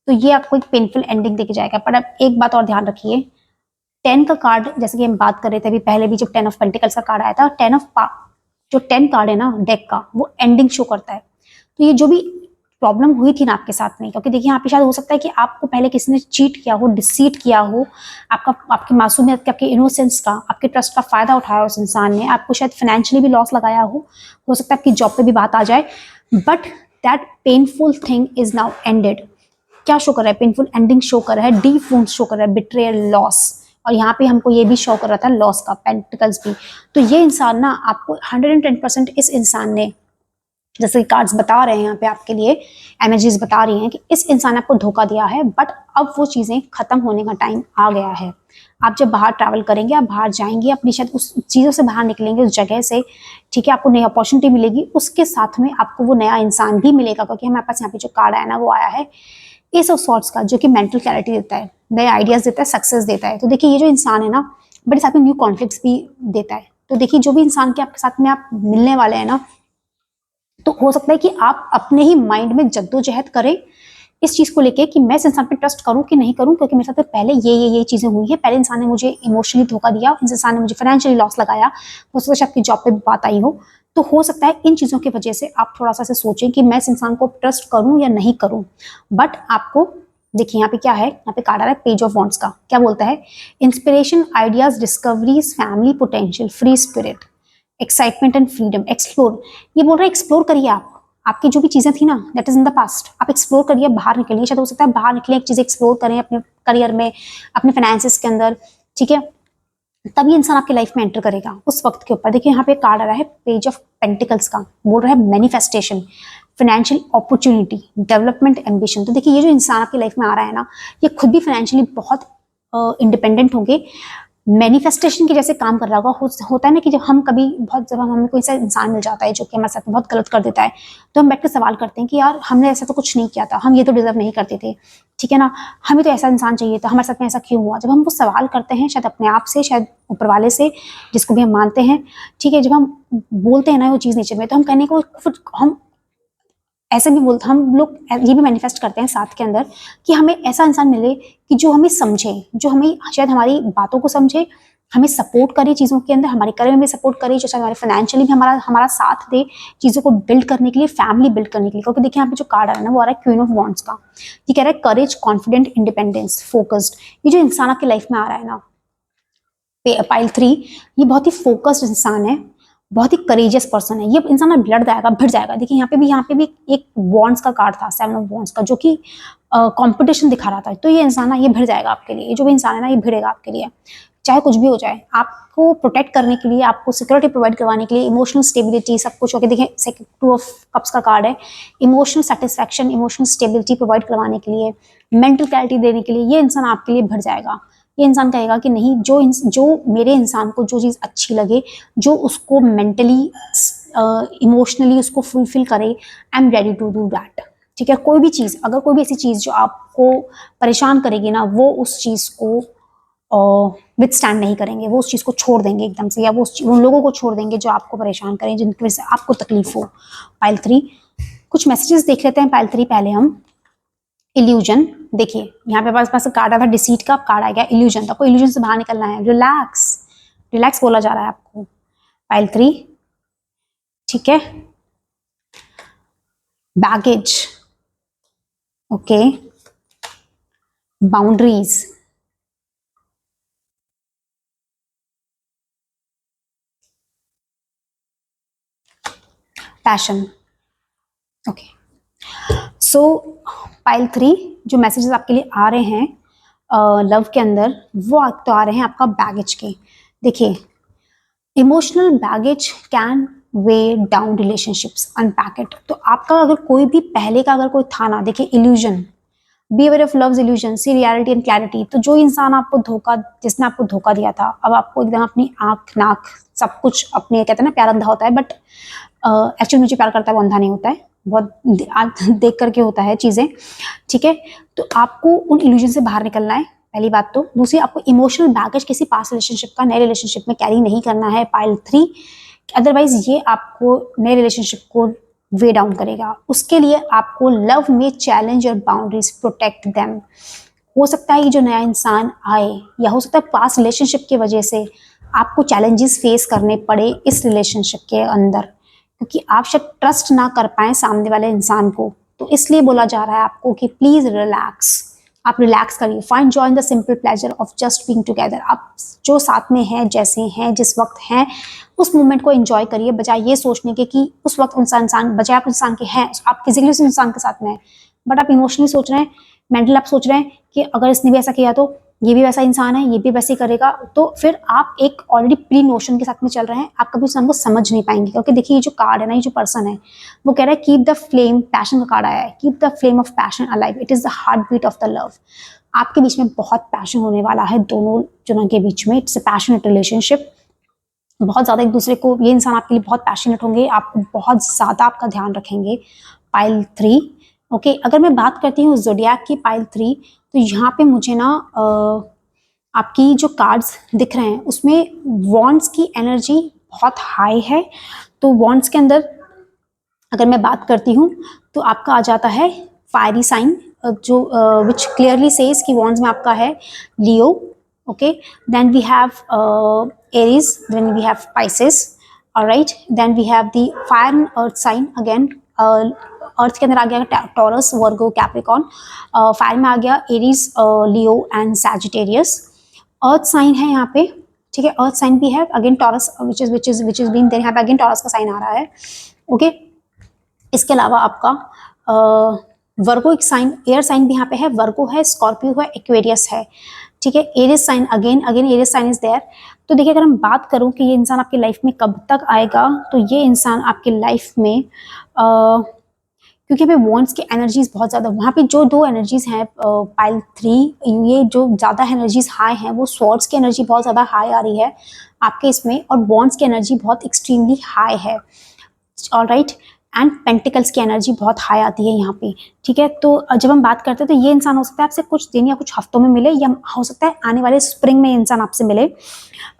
तो ये आपको एक पेनफुल एंडिंग देके जाएगा। पर अब एक बात और ध्यान रखिए, 10 का कार्ड, जैसे कि हम बात कर रहे थे अभी पहले भी, जब 10 ऑफ पेंटिकल्स का कार्ड आया था, जो 10 कार्ड है ना डेक का, वो एंडिंग शो करता है। तो ये जो भी प्रॉब्लम हुई थी ना आपके साथ में, क्योंकि देखिए यहाँ पे शायद हो सकता है कि आपको पहले किसी ने चीट किया हो, डिसीट किया हो, आपकी मासूमियत का, आपके इनोसेंस का, आपके ट्रस्ट का फायदा उठाया उस इंसान ने, आपको शायद फाइनेंशियली भी लॉस लगाया हो सकता है आपकी जॉब पे भी बात आ जाए, but that painful thing is now ended. क्या शो कर रहा है? पेनफुल एंडिंग शो कर रहा है, डीप वुंड शो कर रहा है, बिट्रेयल, लॉस, और यहाँ पे हमको ये भी शो कर रहा था लॉस का, पेंटिकल्स भी। तो ये इंसान ना आपको 110% इस इंसान ने, जैसे कार्ड्स बता रहे हैं यहाँ पे आपके लिए, एनर्जीज बता रही हैं कि इस इंसान ने आपको धोखा दिया है, बट अब वो चीज़ें खत्म होने का टाइम आ गया है। आप जब बाहर ट्रैवल करेंगे, आप बाहर जाएंगे, अपनी शायद उस चीज़ों से बाहर निकलेंगे, उस जगह से, ठीक है, आपको नई अपॉर्चुनिटी मिलेगी, उसके साथ में आपको वो नया इंसान भी मिलेगा, क्योंकि हमारे पास यहाँ पे जो कार्ड आया ना वो आया है एस ऑफ सॉर्ड्स का, जो कि मेंटल क्लैरिटी देता है, नए आइडियाज देता है, सक्सेस देता है। तो देखिए ये जो इंसान है ना, बड़े साथ में न्यू कॉन्फ्लिक्ट्स भी देता है। तो देखिए जो भी इंसान के आपके साथ में आप मिलने वाले हैं ना, तो हो सकता है कि आप अपने ही माइंड में जद्दोजहद करें इस चीज को लेके कि मैं इस इंसान पे ट्रस्ट करूं कि नहीं करूं, क्योंकि मेरे साथ पहले ये चीजें हुई है, पहले इंसान ने मुझे इमोशनली धोखा दिया, इस इंसान ने मुझे फाइनेंशियली लॉस लगाया, हो सकता है आपकी जॉब पे भी बात आई हो। तो हो सकता है इन चीज़ों की वजह से आप थोड़ा सा से सोचें कि मैं इस इंसान को ट्रस्ट करूं या नहीं करूं। बट आपको देखिए यहाँ पे क्या है, यहाँ पे कार्ड आ रहा है पेज ऑफ वॉन्ड्स का। क्या बोलता है? Inspiration, ideas, discoveries, family, potential, free spirit, excitement and freedom, explore. ये बोल रहा है एक्सप्लोर करिए आप, आपकी जो भी चीजें थी ना that is in the past, आप एक्सप्लोर करिए, बाहर निकलिए। शायद हो सकता है बाहर निकले, एक चीज एक्सप्लोर करें अपने करियर में, अपने फाइनेंसिस के अंदर, ठीक है, तब ये इंसान आपकी लाइफ में एंटर करेगा उस वक्त के ऊपर। देखिए यहाँ पे कार्ड आ रहा है पेज ऑफ पेंटिकल्स का, बोल रहा है manifestation, financial opportunity, development, ambition. तो देखिए ये जो इंसान आपकी लाइफ में आ रहा है ना, ये खुद भी फाइनेंशियली बहुत इंडिपेंडेंट होंगे, मैनिफेस्टेशन के जैसे काम कर रहा होगा। होता है ना कि जब हम कभी बहुत, जब हमें कोई सा इंसान मिल जाता है जो कि हमारे साथ बहुत गलत कर देता है, तो हम बैठ कर सवाल करते हैं कि यार हमने ऐसा तो कुछ नहीं किया था, हम ये तो डिजर्व नहीं करते थे, ठीक है ना, हमें तो ऐसा इंसान चाहिए था, हमारे साथ में ऐसा क्यों हुआ। जब हम वो सवाल करते हैं, शायद अपने आप से, शायद ऊपर वाले से, जिसको भी हम मानते हैं, ठीक है, जब हम बोलते हैं ना वो चीज़ नेचर में, तो हम कहने को फिर हम ऐसे भी बोलते, हम लोग ये भी मैनिफेस्ट करते हैं साथ के अंदर कि हमें ऐसा इंसान मिले कि जो हमें समझे, जो हमें शायद हमारी बातों को समझे, हमें सपोर्ट करे चीज़ों के अंदर, हमारे करियर में भी सपोर्ट करे, जो शायद हमारे फाइनेंशियली भी हमारा हमारा साथ दे चीज़ों को बिल्ड करने के लिए, फैमिली बिल्ड करने के लिए। क्योंकि देखिए यहाँ पे जो कार्ड आ रहा है ना, वो आ रहा है क्वीन ऑफ वॉन्ड्स का। ये कह रहा है करेज, कॉन्फिडेंट, इंडिपेंडेंस, फोकस्ड। ये जो इंसान आपकी लाइफ में आ रहा है ना, पाइल 3, ये बहुत ही फोकस्ड इंसान है, बहुत ही करेजियस पर्सन है। ये इंसान ना लड़ जाएगा, भिड़ जाएगा। देखिए यहाँ पे भी एक वॉन्ड्स का कार्ड था, 7 ऑफ वॉन्ड्स का, जो कि कंपटीशन दिखा रहा था। तो ये इंसान ना ये भिड़ जाएगा आपके लिए, ये जो भी इंसान है ना ये भिड़ेगा आपके लिए, चाहे कुछ भी हो जाए। आपको प्रोटेक्ट करने के लिए, आपको सिक्योरिटी प्रोवाइड करवाने के लिए, इमोशनल स्टेबिलिटी सब कुछ होकर, देखिए 2 ऑफ कप्स का कार्ड है, emotional satisfaction, emotional stability provide करवाने के लिए, मेंटल क्लैरिटी देने के लिए ये इंसान आपके लिए भिड़ जाएगा। ये इंसान कहेगा कि नहीं, जो मेरे इंसान को जो चीज़ अच्छी लगे, जो उसको मेंटली इमोशनली उसको फुलफिल करे, I am ready to do that. ठीक है, कोई भी चीज़, अगर कोई भी ऐसी चीज़ जो आपको परेशान करेगी ना, वो उस चीज़ को विथस्टैंड नहीं करेंगे, वो उस चीज़ को छोड़ देंगे एकदम से, या वो उन लोगों को छोड़ देंगे जो आपको परेशान करें, जिनकी वजह से आपको तकलीफ हो। पाइल 3, कुछ मैसेजेस देख लेते हैं पाइल 3 पहले हम। इल्यूजन, देखिए यहाँ पे पास कार्ड आया था डिसीट का, कार्ड आ गया इल्यूजन। तो आपको इल्यूजन से बाहर निकलना है, रिलैक्स, रिलैक्स बोला जा रहा है आपको। पाइल 3, ठीक है, baggage, okay, boundaries, passion, okay. So pile 3 जो मैसेजेस आपके लिए आ रहे हैं लव के अंदर, वो तो आ रहे हैं आपका बैगेज के। देखिए, emotional baggage can way down relationships, unpack it. तो आपका अगर कोई भी पहले का अगर कोई था ना, देखिए illusion, be aware of love's illusion, see reality and clarity. तो जो इंसान आपको धोखा, जिसने आपको धोखा दिया था, अब आपको एकदम अपनी आंख नाक सब कुछ अपने, कहते हैं ना प्यार अंधा होता है, बट एक्चुअली मुझे प्यार करता है वो अंधा नहीं होता है, बहुत देख करके होता है चीज़ें, ठीक है। तो आपको उन इल्यूजन से बाहर निकलना है, पहली बात तो। दूसरी, आपको इमोशनल बैगेज किसी पास्ट रिलेशनशिप का नए रिलेशनशिप में कैरी नहीं करना है, पाइल 3। अदरवाइज ये आपको नए रिलेशनशिप को वे डाउन करेगा। उसके लिए आपको लव में चैलेंज और बाउंड्रीज, प्रोटेक्ट देम। हो सकता है ये जो नया इंसान आए, या हो सकता है पास्ट रिलेशनशिप की वजह से आपको चैलेंजेस फेस करने पड़े इस रिलेशनशिप के अंदर, क्योंकि आप शायद ट्रस्ट ना कर पाए सामने वाले इंसान को। तो इसलिए बोला जा रहा है आपको कि प्लीज रिलैक्स, आप रिलैक्स करिए, find joy in the simple pleasure of just being together. आप जो साथ में हैं, जैसे हैं, जिस वक्त हैं, उस मोमेंट को एंजॉय करिए, बजाय ये सोचने के कि उस वक्त इंसान बजाय आप इंसान के हैं, आप फिजिकली उस इंसान के साथ में हैं, बट आप इमोशनली सोच रहे हैं, मेंटली आप सोच रहे हैं कि अगर इसने भी ऐसा किया तो ये भी वैसा इंसान है, ये भी वैसे ही करेगा। तो फिर आप एक ऑलरेडी प्री नोशन के साथ में चल रहे हैं, आप कभी उस इंसान को समझ नहीं पाएंगे। क्योंकि देखिए ये जो कार्ड है ना, ये जो पर्सन है, वो कह रहा है कीप द फ्लेम, पैशन का कार्ड आया है, keep the flame of passion alive, it is the heart beat of the love. आपके बीच में बहुत पैशन होने वाला है दोनों जनों के बीच में, इट्स अ पैशनेट रिलेशनशिप। बहुत ज़्यादा एक दूसरे को, ये इंसान आपके लिए बहुत पैशनेट होंगे, आपको बहुत ज़्यादा आपका ध्यान रखेंगे। Pile 3, okay. अगर मैं बात करती हूँ ज़ोडिएक की पाइल 3, तो यहाँ पे मुझे ना आपकी जो कार्ड्स दिख रहे हैं उसमें वॉन्ड्स की एनर्जी बहुत हाई है। तो वॉन्ड्स के अंदर अगर मैं बात करती हूँ तो आपका आ जाता है फायरी साइन, जो विच क्लियरली सेज कि वॉन्ड्स में आपका है Leo, okay. Then we have Aries, then we have Pisces, alright, then we have the fire and earth sign again. Earth के अंदर आ गया टॉरस, वर्गो, कैप्रिकॉन। फायर में आ गया Aries, Leo and Sagittarius. Earth sign है यहाँ पे, ठीक है, अर्थ साइन भी है again Taurus, which is been there, यहाँ पे अगेन टॉरस का साइन आ रहा है। ओके, इसके अलावा आपका वर्गो एक साइन, एयर साइन भी यहाँ पे है, वर्गो है, स्कॉर्पियो है, एक्वेरियस है, ठीक है। Aries sign again Aries sign is there. तो देखिए, अगर हम बात करूं कि ये इंसान आपकी लाइफ में कब तक आएगा, तो ये इंसान आपकी लाइफ में क्योंकि हमें वॉन्ट्स की एनर्जीज बहुत ज़्यादा, वहाँ पे जो दो एनर्जीज हैं पाइल 3, ये जो ज़्यादा एनर्जीज हाई हैं, वो स्वॉर्ड्स की एनर्जी बहुत ज़्यादा हाई आ रही है आपके इसमें, और वॉन्ट्स की एनर्जी बहुत एक्सट्रीमली हाई है, ऑलराइट। एंड पेंटिकल्स की एनर्जी बहुत हाई आती है यहाँ पे, ठीक है। तो जब हम बात करते हैं, तो ये इंसान हो सकता है आपसे कुछ दिन या कुछ हफ्तों में मिले, या हो सकता है आने वाले स्प्रिंग में इंसान आपसे मिले,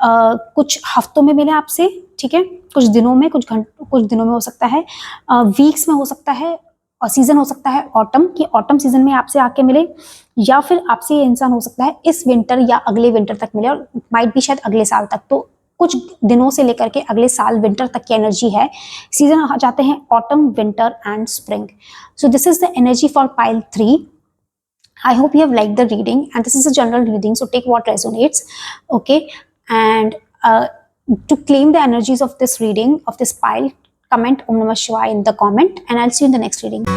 कुछ हफ्तों में मिले आपसे, ठीक है, कुछ दिनों में, कुछ दिनों में हो सकता है, वीक्स में हो सकता है, और सीजन हो सकता है ऑटम की, ऑटम सीजन में आपसे आके मिले, या फिर आपसे ये इंसान हो सकता है इस विंटर या अगले विंटर तक मिले, और माइट भी शायद अगले साल तक। तो कुछ दिनों से लेकर के अगले साल विंटर तक की एनर्जी है। सीजन आ जाते हैं autumn, winter and spring. So this is the energy for pile 3. I hope you have liked the reading, and this is a general reading, so take what resonates, okay? And to claim the energies of this reading, of this pile, comment Om Namah Shivaya in the comment, and I'll see you in the next reading.